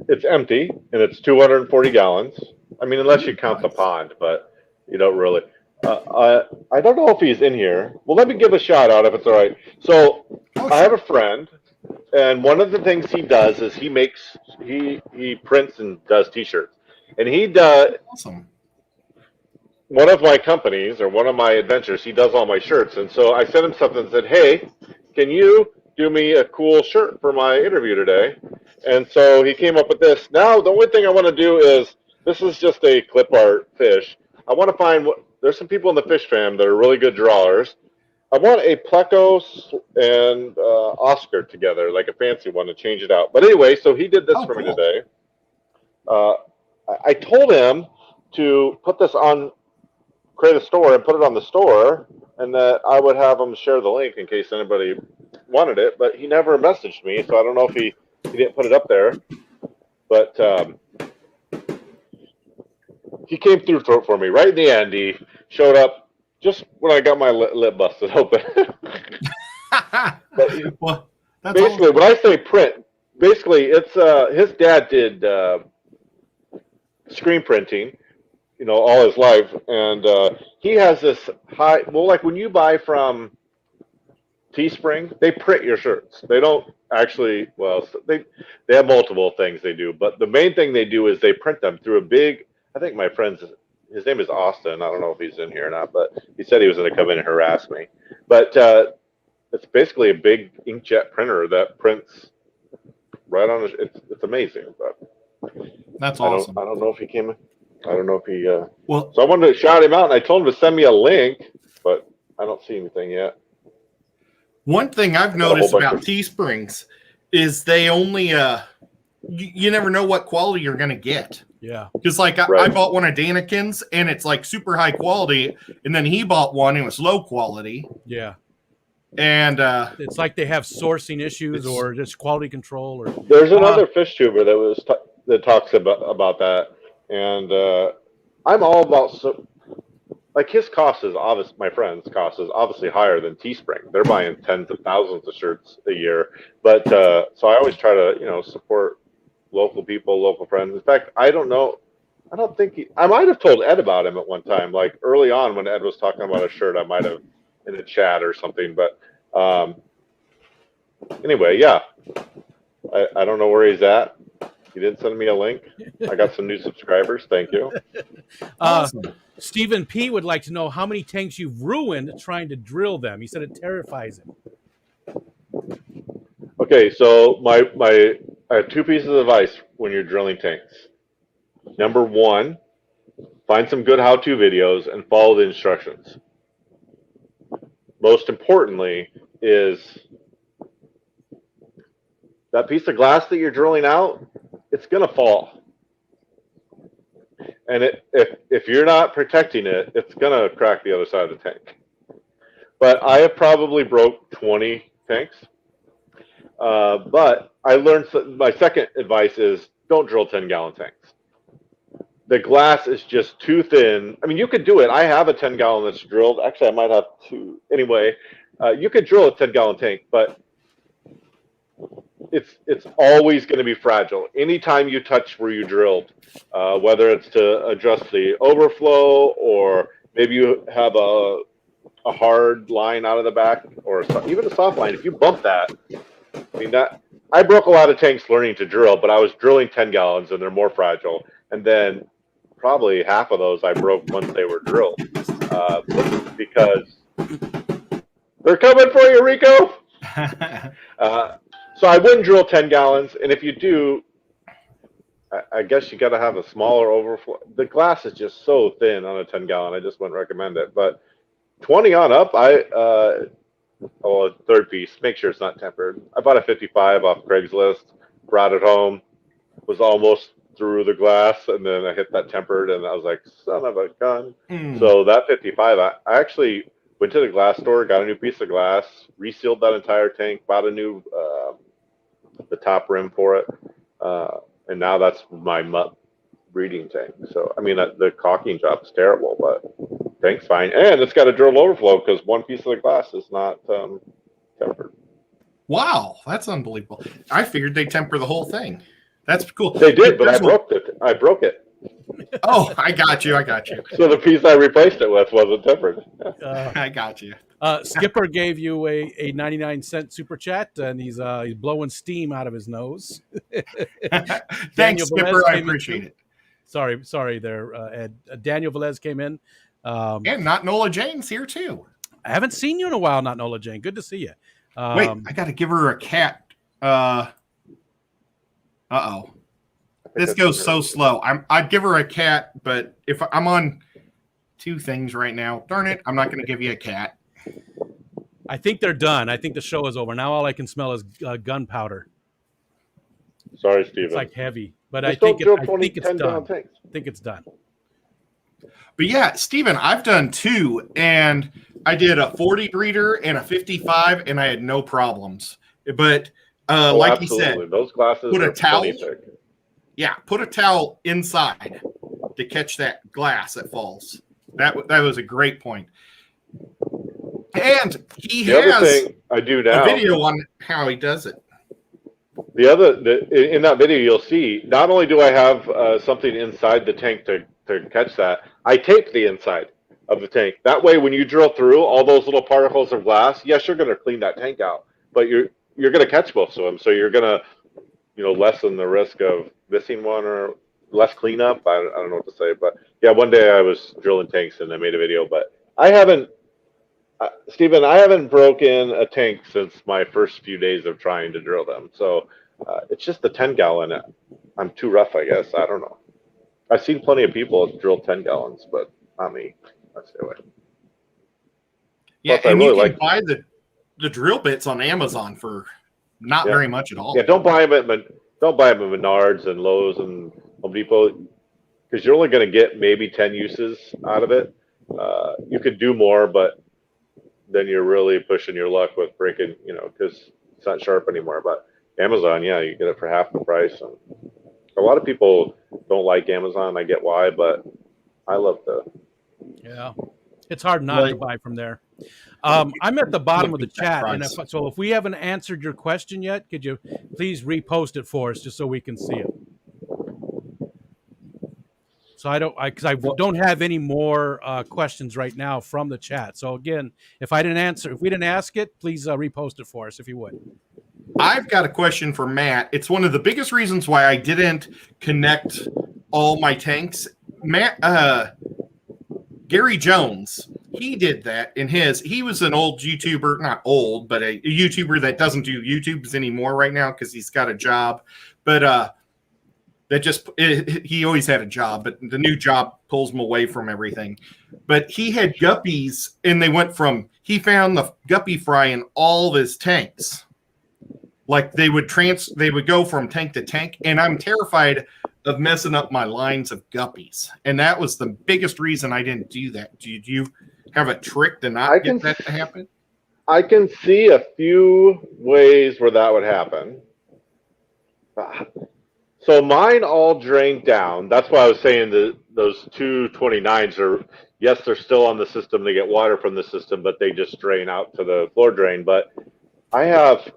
It's empty and it's 240 gallons. I mean, unless you count the pond, but you don't really. I don't know if he's in here. Well, let me give a shout out if it's all right. So I have a friend, and one of the things he does is he prints and does T-shirts, and he does. Awesome. One of my companies or one of my adventures, he does all my shirts, and so I sent him something and said, "Hey, can you do me a cool shirt for my interview today?" And so he came up with this. Now, the only thing I want to do is, this is just a clip art fish. I want to find there's some people in the fish fam that are really good drawers. I want a Pleco and Oscar together, like a fancy one, to change it out. But anyway, so he did this for me today. I told him to put this on, create a store and put it on the store, and that I would have him share the link in case anybody wanted it. But he never messaged me, so I don't know if he didn't put it up there. But he came through for me right in the end. He showed up just when I got my lip busted open. But well, that's basically, when I say print, basically it's his dad did screen printing, all his life, and he has this like when you buy from Teespring, they print your shirts. They don't actually, they have multiple things they do, but the main thing they do is they print them through a big, I think my friend's, his name is Austin. I don't know if he's in here or not, but he said he was going to come in and harass me. But it's basically a big inkjet printer that prints right on it's amazing. But that's awesome. I don't know if he came in. I don't know if he. Well, so I wanted to shout him out, and I told him to send me a link, but I don't see anything yet. One thing I've noticed about Teesprings is they only you never know what quality you're going to get. Yeah. Because like I bought one of Danikin's and it's like super high quality, and then he bought one and it was low quality. Yeah. And it's like they have sourcing issues or just quality control. Or there's another fish tuber that talks about that, and I'm all about like his cost is obviously, my friend's cost is obviously higher than Teespring. They're buying tens of thousands of shirts a year, but so I always try to support local people, local friends. In fact, I don't think I might have told Ed about him at one time, like early on when Ed was talking about a shirt. I might have in a chat or something, but anyway, yeah, I don't know where he's at. He didn't send me a link. I got some new subscribers. Thank you. awesome. Stephen P would like to know how many tanks you've ruined trying to drill them. He said it terrifies him. Okay, so I have two pieces of advice when you're drilling tanks. Number one, find some good how-to videos and follow the instructions. Most importantly is that piece of glass that you're drilling out, it's going to fall. And if you're not protecting it, it's going to crack the other side of the tank. But I have probably broke 20 tanks. But I learned, my second advice is don't drill 10-gallon tanks. The glass is just too thin. I mean, you could do it. I have a 10-gallon that's drilled. Actually, I might have two. Anyway, you could drill a 10-gallon tank, but it's always going to be fragile. Anytime you touch where you drilled, whether it's to adjust the overflow or maybe you have a hard line out of the back or even a soft line, if you bump that, I mean, I broke a lot of tanks learning to drill, but I was drilling 10 gallons and they're more fragile. And then probably half of those I broke once they were drilled because they're coming for you, Riko. So I wouldn't drill 10 gallons. And if you do, I guess you got to have a smaller overflow. The glass is just so thin on a 10-gallon. I just wouldn't recommend it. But 20 on up, third piece, make sure it's not tempered. I bought a 55 off Craigslist, brought it home, was almost through the glass, and then I hit that tempered, and I was like, son of a gun. So that 55, I actually went to the glass store, got a new piece of glass, resealed that entire tank, bought a new, the top rim for it, and now that's my mutt breeding tank. So, I mean, the caulking job is terrible, but tank's fine. And it's got a drilled overflow because one piece of the glass is not tempered. Wow, that's unbelievable. I figured they'd temper the whole thing. That's cool. They did, but I broke it. Oh, I got you. So the piece I replaced it with wasn't tempered. I got you. Skipper gave you a 99-cent super chat, and he's blowing steam out of his nose. Thanks, Skipper. I appreciate it. Sorry there, Ed. Daniel Velez came in. And Not Nola Jane's here, too. I haven't seen you in a while, Not Nola Jane. Good to see you. Wait, I got to give her a cat. Uh-oh. This goes so slow. I'd give her a cat, but if I'm on two things right now, darn it, I'm not going to give you a cat. I think they're done. I think the show is over. Now all I can smell is gunpowder. Sorry, Steven. It's like heavy, but Just I think it's done. Tanks. I think it's done. But yeah, Steven, I've done two, and I did a 40 breeder and a 55, and I had no problems. But like you said, those glasses put a towel. thick. Yeah, put a towel inside to catch that glass that falls. That was a great point. And he The other has thing I do now, a video on how he does it. in that video, you'll see not only do I have something inside the tank to catch that, I tape the inside of the tank. That way, when you drill through all those little particles of glass, yes, you're going to clean that tank out, but you're going to catch most of them, so you're going to lessen the risk of missing one or less cleanup. I don't know what to say, but yeah, one day I was drilling tanks and I made a video, but I haven't, Steven, I haven't broken a tank since my first few days of trying to drill them. So it's just the 10-gallon. I'm too rough, I guess. I don't know. I've seen plenty of people drill 10 gallons, but not me. I stay away. Yeah, Plus, and you can buy the drill bits on Amazon for Not Yeah. very much at all. Yeah, don't buy them at Menards and Lowe's and Home Depot because you're only going to get maybe 10 uses out of it. You could do more, but then you're really pushing your luck with breaking, because it's not sharp anymore. But Amazon, yeah, you get it for half the price. And a lot of people don't like Amazon. I get why, but I love the. Yeah, it's hard not to buy from there. I'm at the bottom of the chat, and if we haven't answered your question yet, could you please repost it for us just so we can see it? So I don't have any more questions right now from the chat. So again, if we didn't ask it, please repost it for us if you would. I've got a question for Matt. It's one of the biggest reasons why I didn't connect all my tanks. Gary Jones, he did that in he was an old YouTuber, not old, but a YouTuber that doesn't do YouTubes anymore right now because he's got a job. But he always had a job, but the new job pulls him away from everything. But he had guppies, and he found the guppy fry in all of his tanks. Like they would go from tank to tank, and I'm terrified of messing up my lines of guppies. And that was the biggest reason I didn't do that. Did you have a trick to not get that to happen? I can see a few ways where that would happen. So mine all drained down. That's why I was saying that those 229s are, yes, they're still on the system. They get water from the system, but they just drain out to the floor drain. But I have,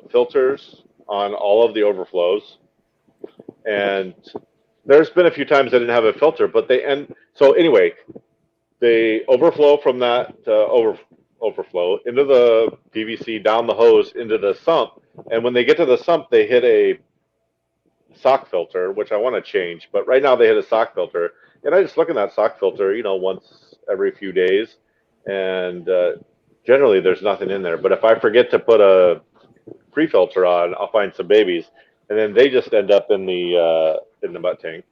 filters on all of the overflows. And there's been a few times I didn't have a filter, but so anyway, they overflow from that overflow into the PVC, down the hose, into the sump. And when they get to the sump, they hit a sock filter, which I want to change. But right now they hit a sock filter. And I just look in that sock filter, once every few days. And generally there's nothing in there. But if I forget to put a pre-filter on, I'll find some babies. And then they just end up in the butt tank.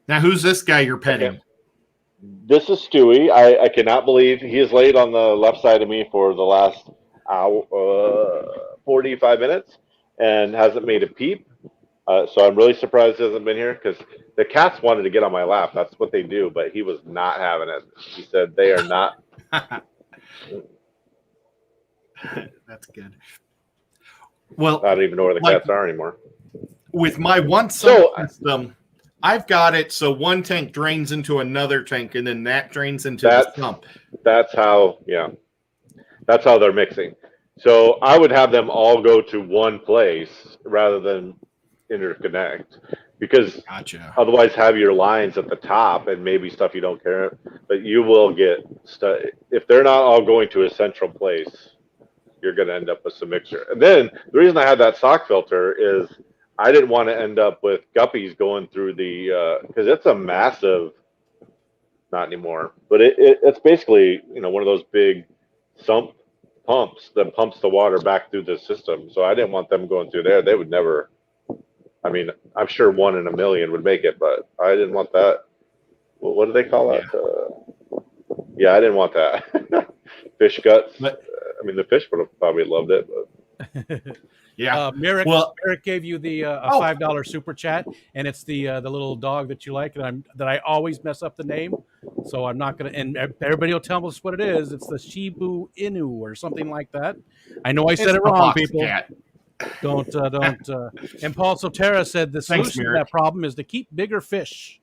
Now, who's this guy you're petting? Okay. This is Stewie. I cannot believe he has laid on the left side of me for the last 45 minutes and hasn't made a peep. So I'm really surprised he hasn't been here because the cats wanted to get on my lap. That's what they do, but he was not having it. He said they are not. That's good. Well, I don't even know where the cats are anymore. With my one system, I've got it so one tank drains into another tank, and then that drains into the sump. That's how they're mixing. So I would have them all go to one place rather than interconnect, because otherwise have your lines at the top and maybe stuff you don't care. But you will get stuff if they're not all going to a central place. You're going to end up with some mixture. And then the reason I had that sock filter is I didn't want to end up with guppies going through because it's a massive, not anymore, but it's basically, one of those big sump pumps that pumps the water back through the system. So I didn't want them going through there. They would never, I'm sure 1 in a million would make it, but I didn't want that. What do they call that? I didn't want that. Fish guts. The fish would have probably loved it, but yeah. Merrick gave you the a $5 super chat, and it's the little dog that you like, and that I always mess up the name, so I'm not gonna. And everybody will tell us what it is. It's the Shibu Inu or something like that. I know I said it wrong, people. Cat. Don't. And Paul Sotera said the solution to that problem is to keep bigger fish.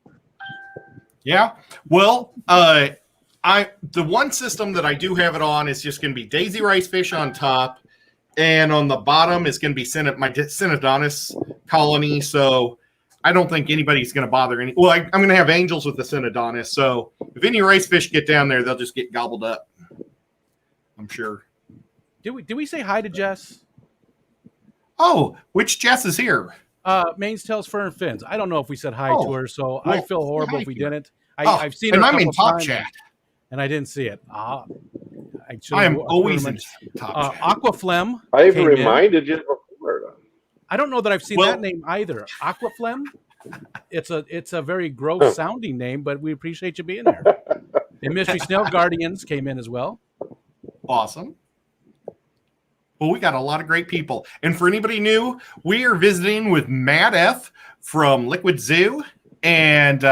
Yeah. Well, the one system that I do have it on is just going to be daisy rice fish on top, and on the bottom is going to be my Synodontis colony. So I don't think anybody's going to bother any. Well, I'm going to have angels with the Synodontis. So if any rice fish get down there, they'll just get gobbled up. I'm sure. Did we say hi to Jess? Oh, which Jess is here? Maine's Tails, Fur and Fins. I don't know if we said hi to her, so I feel horrible if we didn't. I've seen her. And I'm in top chat. And I didn't see it. I am always in top chat. Aquaflem. I even reminded you before. I don't know that I've seen that name either. Aquaflem. It's a very gross sounding name, but we appreciate you being there. And Mystery Snail Guardians came in as well. Awesome. Well, we got a lot of great people. And for anybody new, we are visiting with Matt F. from Liquid Zoo. And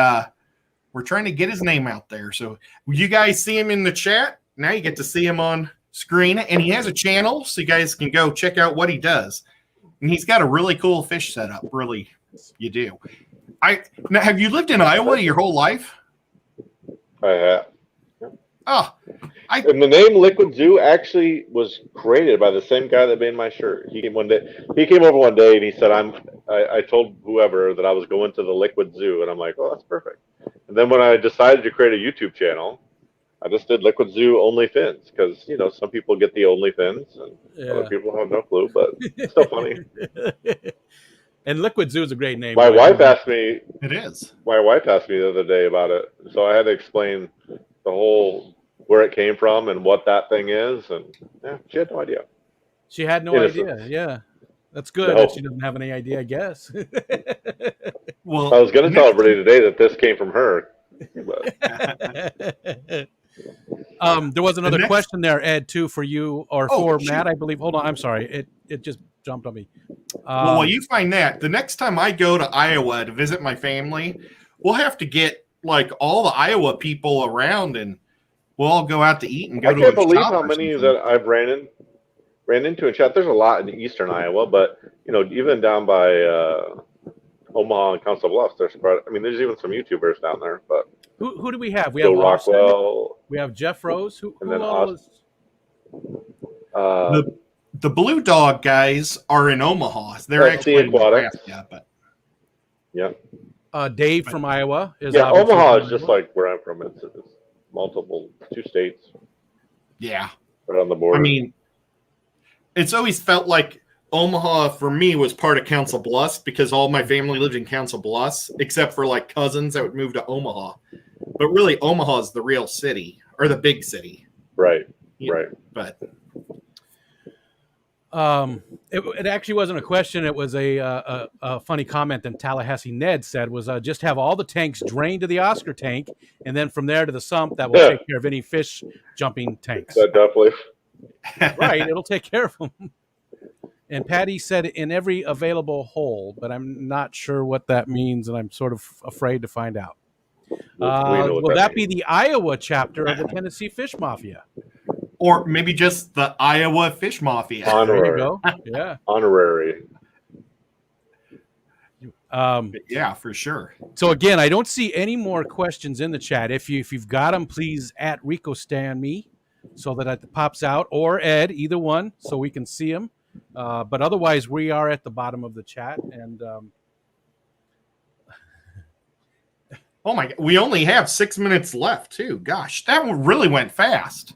we're trying to get his name out there. So you guys see him in the chat. Now you get to see him on screen. And he has a channel, so you guys can go check out what he does. And he's got a really cool fish setup. Really, you do. Now, have you lived in Iowa your whole life? I have. Oh, And the name Liquid Zoo actually was created by the same guy that made my shirt. He came one day. He came over one day and he said, I told whoever that I was going to the Liquid Zoo, and I'm like, oh, that's perfect. And then when I decided to create a YouTube channel, I just did Liquid Zoo Only Fins because some people get the Only Fins and other people have no clue, but it's still funny. And Liquid Zoo is a great name. My wife asked me. it is. My wife asked me the other day about it, so I had to explain the whole where it came from and what that thing is, and she had no idea. She had no idea. Yeah, that's good. No. That she doesn't have any idea, I guess. Well, I was going to tell everybody today that this came from her. But there was another question there, Ed, too, for you or for Matt, I believe. Hold on, I'm sorry. It just jumped on me. Well, while you find that, the next time I go to Iowa to visit my family, we'll have to get like all the Iowa people around, and we'll all go out to eat and go. I can't believe how many that I've ran into in chat. There's a lot in eastern Iowa, but even down by Omaha and Council Bluffs, there's even some YouTubers down there. But who do we have? We Bill have Rockwell. We have Jeff Rose. Who then all is? The Blue Dog guys are in Omaha. They're actually in Nebraska, but Dave from Iowa is. Omaha is just like where I'm from. It's multiple 2 states. Yeah, right on the border. I mean, it's always felt like Omaha for me was part of Council Bluffs because all my family lived in Council Bluffs, except for like cousins that would move to Omaha. But really, Omaha is the real city or the big city. Right. But it actually wasn't a question. It was a funny comment that Tallahassee Ned said was just have all the tanks drained to the Oscar tank, and then from there to the sump. That will take care of any fish jumping tanks. That definitely. Right, it'll take care of them. And Patty said in every available hole, but I'm not sure what that means, and I'm sort of afraid to find out. Will that be the Iowa chapter of the Tennessee Fish Mafia? Or maybe just the Iowa Fish Mafia. Honorary. There you go. Yeah. Honorary. Yeah, for sure. So again, I don't see any more questions in the chat. If you've got them, please at Riko Stan me so that it pops out, or Ed, either one, so we can see them. But otherwise, we are at the bottom of the chat, and oh my God, we only have 6 minutes left too. Gosh, that one really went fast.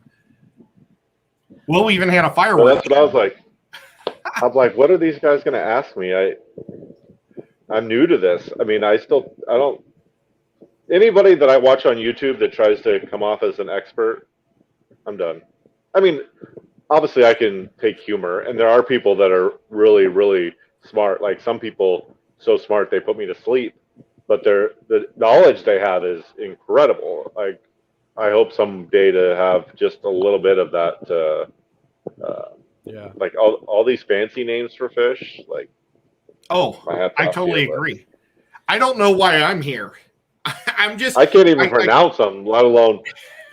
Well, we even had a firework. Well, that's what I was like. I'm like, what are these guys going to ask me? I'm new to this. I mean, I don't. Anybody that I watch on YouTube that tries to come off as an expert, I'm done. I mean, obviously I can take humor, and there are people that are really, really smart. Like some people so smart they put me to sleep, but the knowledge they have is incredible. Like I hope someday to have just a little bit of that. Like all these fancy names for fish. Like I totally agree. I don't know why I'm here. I can't even pronounce them, let alone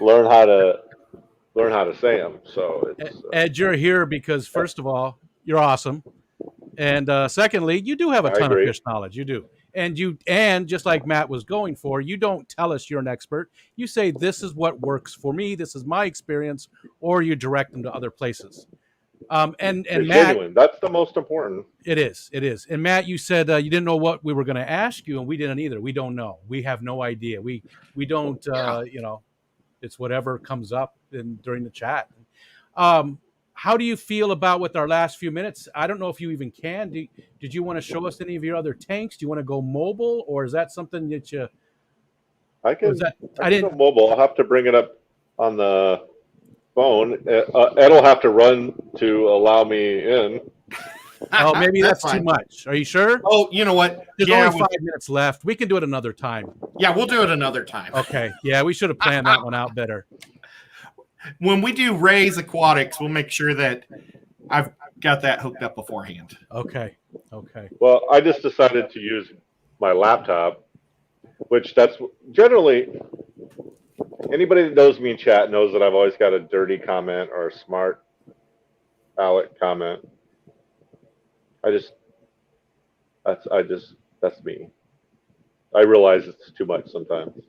learn how to say them. So Ed, you're here because first of all, you're awesome, and secondly, you do have a ton of fish knowledge. You do, and just like Matt was going for, you don't tell us you're an expert. You say this is what works for me. This is my experience, or you direct them to other places. And Matt, genuine. That's the most important. It is. And Matt, you said you didn't know what we were going to ask you, and we didn't either. We don't know. We have no idea. We don't. It's whatever comes up during the chat. How do you feel about with our last few minutes? I don't know if you even can. Did you want to show us any of your other tanks? Do you want to go mobile, or is that something that you? I can go mobile. I'll have to bring it up on the phone. Ed'll have to run to allow me in. Oh, maybe that's too much. Are you sure? Oh, you know what? There's only 5 minutes left. We can do it another time. Yeah, we'll do it another time. Okay. Yeah, we should have planned that one out better. When we do Ray's Aquatics, we'll make sure that got that hooked up beforehand. Okay. Well, I just decided to use my laptop, which that's generally anybody that knows me in chat knows that I've always got a dirty comment or a smart aleck comment. That's me. I realize it's too much sometimes.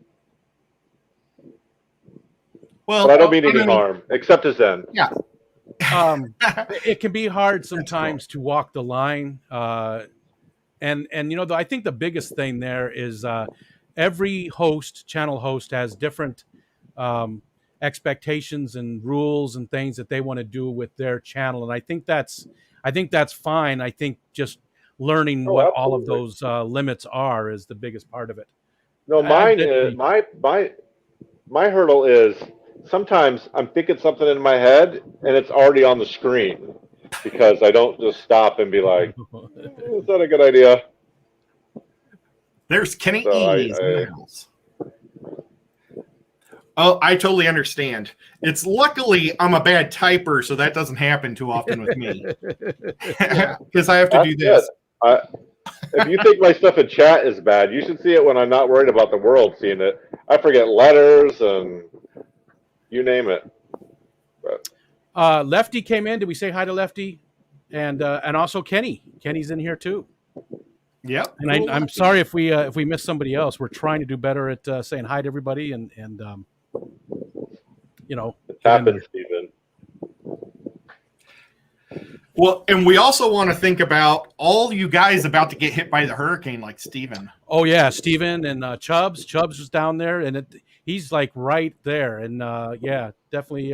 Well, but I don't mean any harm, except to Zen. Yeah. It can be hard sometimes to walk the line. And I think the biggest thing there is every channel host has different expectations and rules and things that they want to do with their channel. And I think that's fine. I think just learning what all of those limits are is the biggest part of it. No, mine is my hurdle is sometimes I'm thinking something in my head and it's already on the screen because I don't just stop and be like, is that a good idea? There's Kenny E's in the house. Oh, I totally understand. It's luckily I'm a bad typer, so that doesn't happen too often with me. Because I have to do this. If you think my stuff in chat is bad, you should see it when I'm not worried about the world seeing it. I forget letters and you name it. But. Lefty came in. Did we say hi to Lefty? And also Kenny. Kenny's in here too. Yep. And I'm sorry if we missed somebody else. We're trying to do better at saying hi to everybody and it happens, Stephen. Well, and we also want to think about all you guys about to get hit by the hurricane, like Steven. Oh yeah, Steven and Chubbs. Chubbs was down there, and he's like right there. And yeah, definitely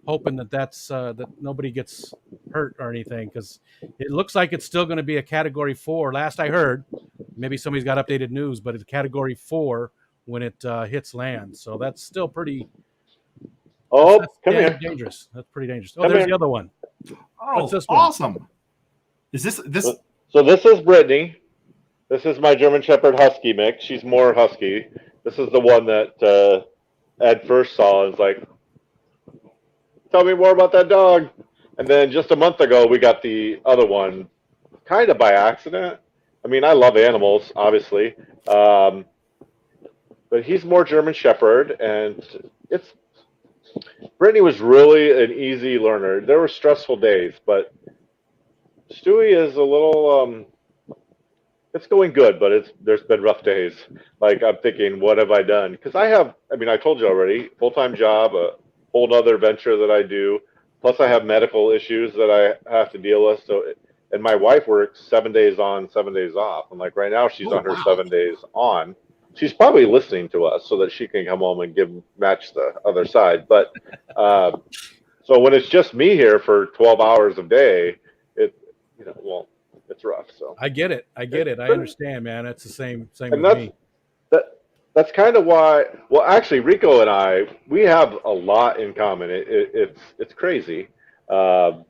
hoping that nobody gets hurt or anything, because it looks like it's still going to be a Category 4. Last I heard, maybe somebody's got updated news, but it's Category 4 when it hits land. So that's still pretty. Oh, come here. Dangerous. That's pretty dangerous. Oh, there's the other one. Oh, this awesome. One? Is this? So this is Brittany. This is my German Shepherd Husky mix. She's more husky. This is the one that Ed first saw and was like, tell me more about that dog. And then just a month ago, we got the other one kind of by accident. I mean, I love animals, obviously. But he's more German Shepherd, and Brittany was really an easy learner. There were stressful days, but Stewie is a little, it's going good, but there's been rough days. Like, I'm thinking, what have I done? Because I told you already, full-time job, a whole other venture that I do. Plus, I have medical issues that I have to deal with. And my wife works 7 days on, 7 days off. And like right now, she's on her 7 days on. She's probably listening to us so that she can come home and match the other side. But so when it's just me here for 12 hours a day, it's rough. So I get it. I understand, man. It's the same with me. That's kind of why. Well, actually, Riko and I, we have a lot in common. It's crazy, but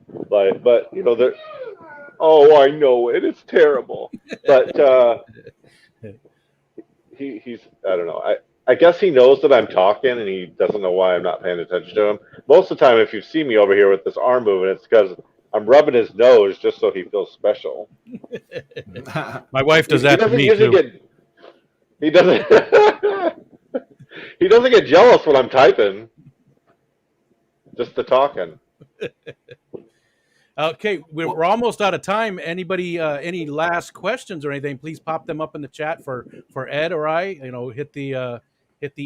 oh, I know it. It's terrible, but. He's I don't know. I guess he knows that I'm talking and he doesn't know why I'm not paying attention to him. Most of the time, if you see me over here with this arm moving, it's because I'm rubbing his nose just so he feels special. My wife does that to me too. He doesn't. He doesn't get jealous when I'm typing. Just the talking. Okay, we're almost out of time. Anybody, any last questions or anything? Please pop them up in the chat for Ed or I. Hit the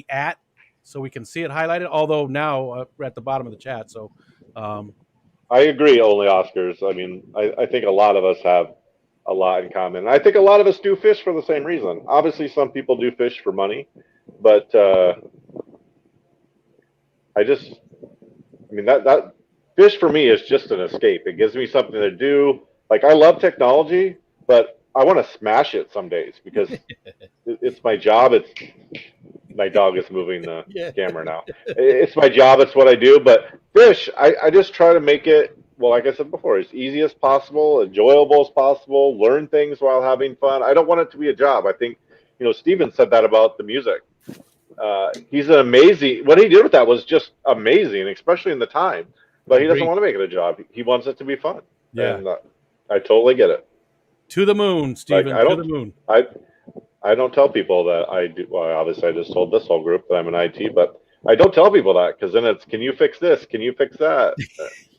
@ so we can see it highlighted. Although now we're at the bottom of the chat. So, I agree. Only Oscars. I mean, I think a lot of us have a lot in common. I think a lot of us do fish for the same reason. Obviously, some people do fish for money, but that. Fish for me is just an escape. It gives me something to do. Like, I love technology, but I want to smash it some days because it's my job. My dog is moving the camera now. It's my job. It's what I do. But fish, I just try to make it, well, like I said before, as easy as possible, enjoyable as possible, learn things while having fun. I don't want it to be a job. I think, Steven said that about the music. He's an amazing, what he did with that was just amazing, especially in the time. But he doesn't want to make it a job. He wants it to be fun. Yeah. And I totally get it. To the moon, Stephen. Like, To the moon. I don't tell people that I do. Well, obviously, I just told this whole group that I'm in IT, but I don't tell people that because then it's, can you fix this? Can you fix that?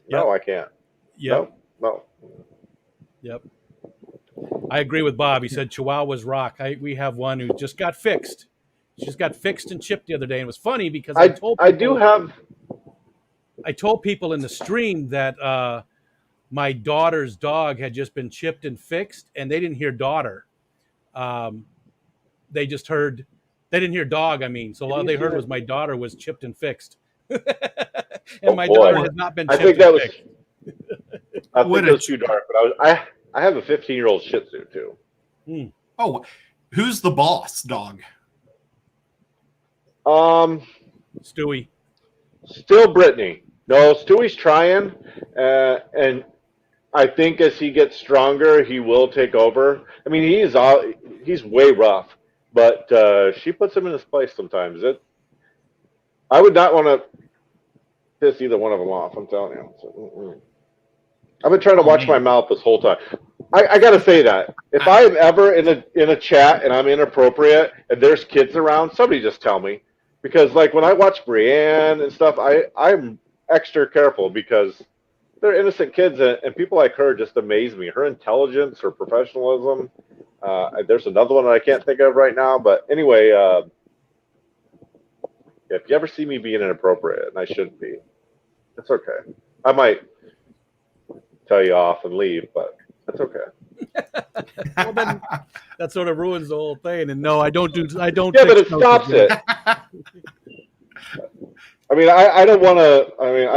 No, I can't. Yep. No. Yep. I agree with Bob. He said Chihuahuas rock. We have one who just got fixed. She just got fixed and chipped the other day. And it was funny because I told people, I told people in the stream that my daughter's dog had just been chipped and fixed, and they didn't hear daughter. They just heard, they didn't hear dog. I mean, so all they heard was my daughter was chipped and fixed. And my daughter has not been chipped and fixed. I think that was too dark, but I have a 15-year-old Shih Tzu too. Oh, who's the boss dog? Stewie. Still Brittany. No, Stewie's trying, and I think as he gets stronger, he will take over. I mean, he's way rough, but she puts him in his place sometimes. I would not want to piss either one of them off. I'm telling you. So, I've been trying to watch my mouth this whole time. I got to say that if I am ever in a chat and I'm inappropriate and there's kids around, somebody just tell me, because like when I watch Brienne and stuff, I'm extra careful because they're innocent kids and people like her just amaze me. Her intelligence, her professionalism. There's another one that I can't think of right now, but anyway, if you ever see me being inappropriate, and I shouldn't be, it's okay. I might tell you off and leave, but that's okay. Well, then that sort of ruins the whole thing. And no, I don't. Yeah, but it stops it. I mean, I don't want to. I mean,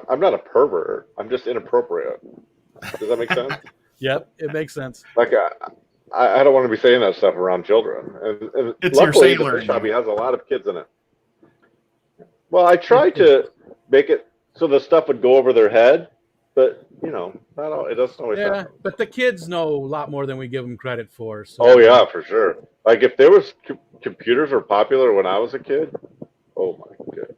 I'm not a pervert. I'm just inappropriate. Does that make sense? Yep, it makes sense. Like, I don't want to be saying that stuff around children. And It's luckily, your sailor. the fish hobby has a lot of kids in it. Well, I try to make it so the stuff would go over their head, but you know, it doesn't always happen. But the kids know a lot more than we give them credit for. So. Oh yeah, for sure. Like if there was computers were popular when I was a kid, oh my god,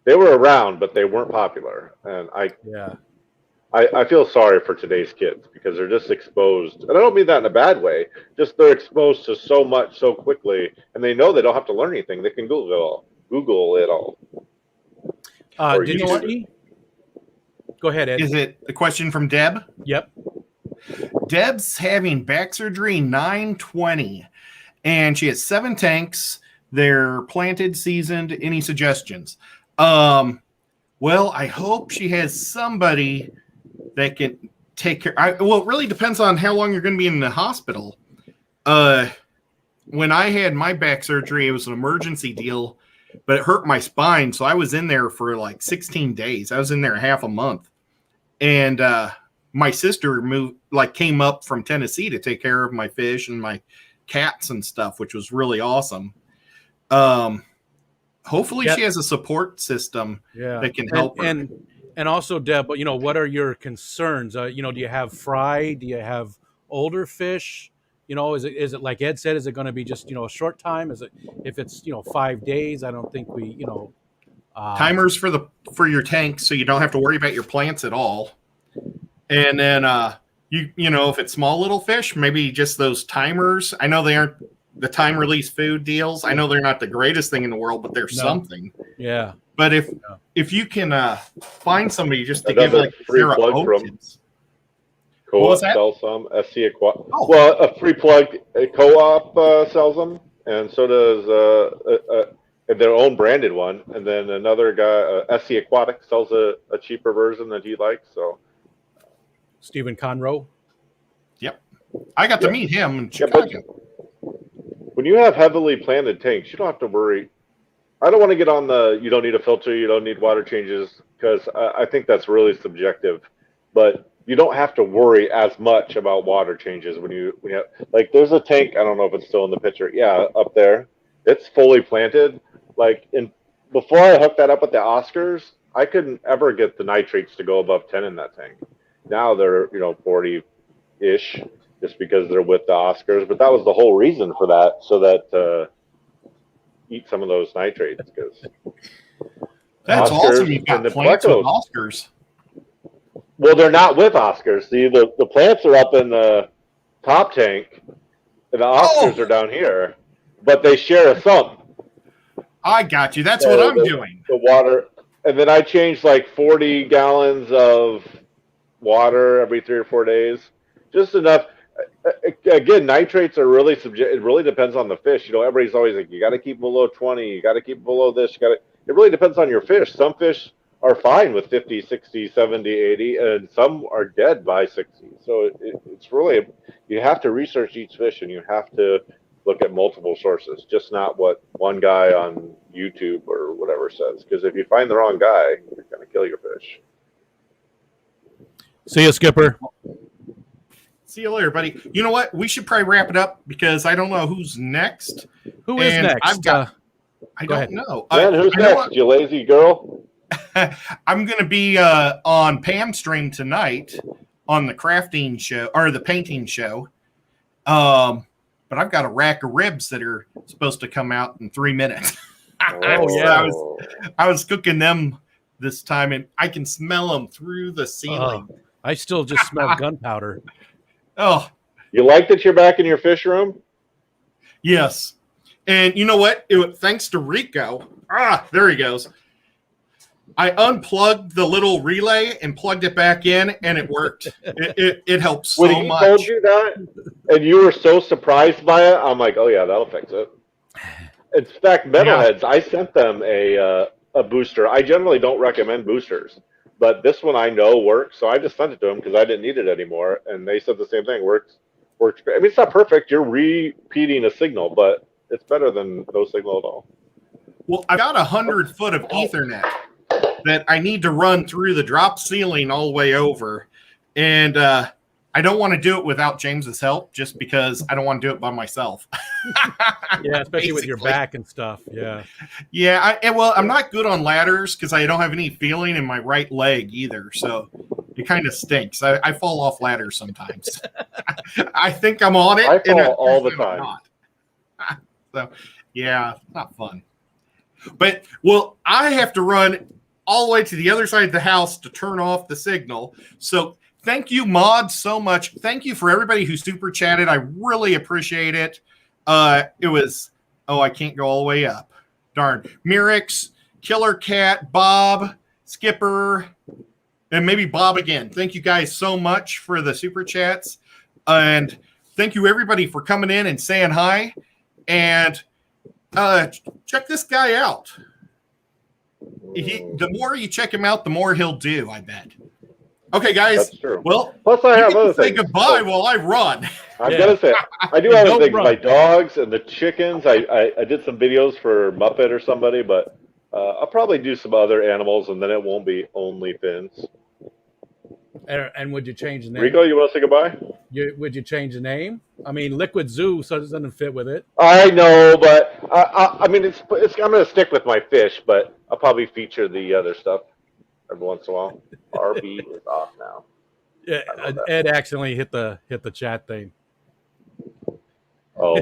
they were around, but they weren't popular. And I feel sorry for today's kids because they're just exposed, and I don't mean that in a bad way. Just they're exposed to so much so quickly, and they know they don't have to learn anything. They can Google it all. Did you let me? Go ahead, Ed. Is it a question from Deb? Yep. Deb's having back surgery 9/20, and she has 7 tanks. They're planted, seasoned. Any suggestions? Well, I hope she has somebody that can take care. Well, it really depends on how long you're going to be in the hospital. When I had my back surgery, it was an emergency deal, but it hurt my spine. So I was in there for like 16 days. I was in there half a month. And my sister came up from Tennessee to take care of my fish and my cats and stuff, which was really awesome. Hopefully she has a support system that can help her. And also, Deb, you know, what are your concerns? You know, do you have fry? Do you have older fish? You know, is it like Ed said? Is it going to be just, you know, a short time? Is it if it's, you know, 5 days? I don't think we, you know, timers for your tanks, so you don't have to worry about your plants at all. And then you know, if it's small little fish, maybe just those timers. I know they aren't the time release food deals. I know they're not the greatest thing in the world, but they're something. Yeah. But if you can find somebody just to give like free plug from Co-op sells some SC Aquatic. Oh. Well, a free plug Co-op sells them, and so does their own branded one. And then another guy, SC Aquatic, sells a cheaper version that he likes. So Stephen Conroe. Yep, I got to meet him in Chicago. When you have heavily planted tanks, you don't have to worry. I don't want to get on you don't need a filter, you don't need water changes, because I think that's really subjective. But you don't have to worry as much about water changes when you have, like, there's a tank, I don't know if it's still in the picture. Yeah, up there. It's fully planted. Like, before I hooked that up with the Oscars, I couldn't ever get the nitrates to go above 10 in that tank. Now they're, you know, 40-ish, just because they're with the Oscars. But that was the whole reason for that, so that eat some of those nitrates. Because that's awesome. You've got plants with Oscars. Well, they're not with Oscars. See, the plants are up in the top tank, and the Oscars are down here, but they share a sump. I got you. That's what I'm doing. The water, and then I change like 40 gallons of water every 3 or 4 days, just enough. Again, nitrates are really subject. It really depends on the fish. You know, everybody's always like, you got to keep below 20. You got to keep below this. You got to. It really depends on your fish. Some fish are fine with 50, 60, 70, 80, and some are dead by 60. So it's really, you have to research each fish, and you have to look at multiple sources, just not what one guy on YouTube or whatever says. Because if you find the wrong guy, you're going to kill your fish. See you, Skipper. See you later, buddy. You know what? We should probably wrap it up because I don't know who's next. Who is next? I don't know. Man, who's next? You lazy girl. I'm going to be on Pam's stream tonight on the crafting show or the painting show. But I've got a rack of ribs that are supposed to come out in 3 minutes. Oh, yeah. So I was cooking them this time, and I can smell them through the ceiling. I still just smell gunpowder. Oh, you like that you're back in your fish room? yes. And you know what? Thanks to Rico. There he goes. I unplugged the little relay and plugged it back in, and it worked. It helped so when he much. told you that, and you were so surprised by it, I'm like, oh yeah, that'll fix it. In fact, Metalheads, I sent them a booster. I generally don't recommend boosters, but this one I know works, so I just sent it to them because I didn't need it anymore, and they said the same thing. Works great. I mean, it's not perfect. You're repeating a signal, but it's better than no signal at all. Well, I got 100 foot of Ethernet that I need to run through the drop ceiling all the way over. And I don't want to do it without James's help just because I don't want to do it by myself. Yeah, especially with your back and stuff. Yeah. Yeah. I'm not good on ladders because I don't have any feeling in my right leg either. So it kind of stinks. I fall off ladders sometimes. I think I'm on it. I fall all the time. So, yeah, not fun. But, well, I have to run all the way to the other side of the house to turn off the signal. So thank you, Mod, so much. Thank you for everybody who super chatted. I really appreciate it. It was, I can't go all the way up. Darn. Mirix, Killer Cat, Bob, Skipper, and maybe Bob again. Thank you guys so much for the super chats. And thank you, everybody, for coming in and saying hi. And check this guy out. The more you check him out, the more he'll do, I bet. Okay, guys. That's true. Well, plus I have other say things. Goodbye while I run. I'm gonna say I do have other things. Run. My dogs and the chickens. I did some videos for Muppet or somebody, but I'll probably do some other animals, and then it won't be only fins. And would you change the name? Rico, you want to say goodbye? Would you change the name? I mean, Liquid Zoo so it doesn't fit with it. I know, but I mean, it's I'm gonna stick with my fish, but I'll probably feature the other stuff every once in a while. RB is off now. Yeah, Ed accidentally hit the chat thing. Oh,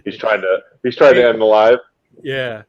he's trying to end the live. Yeah.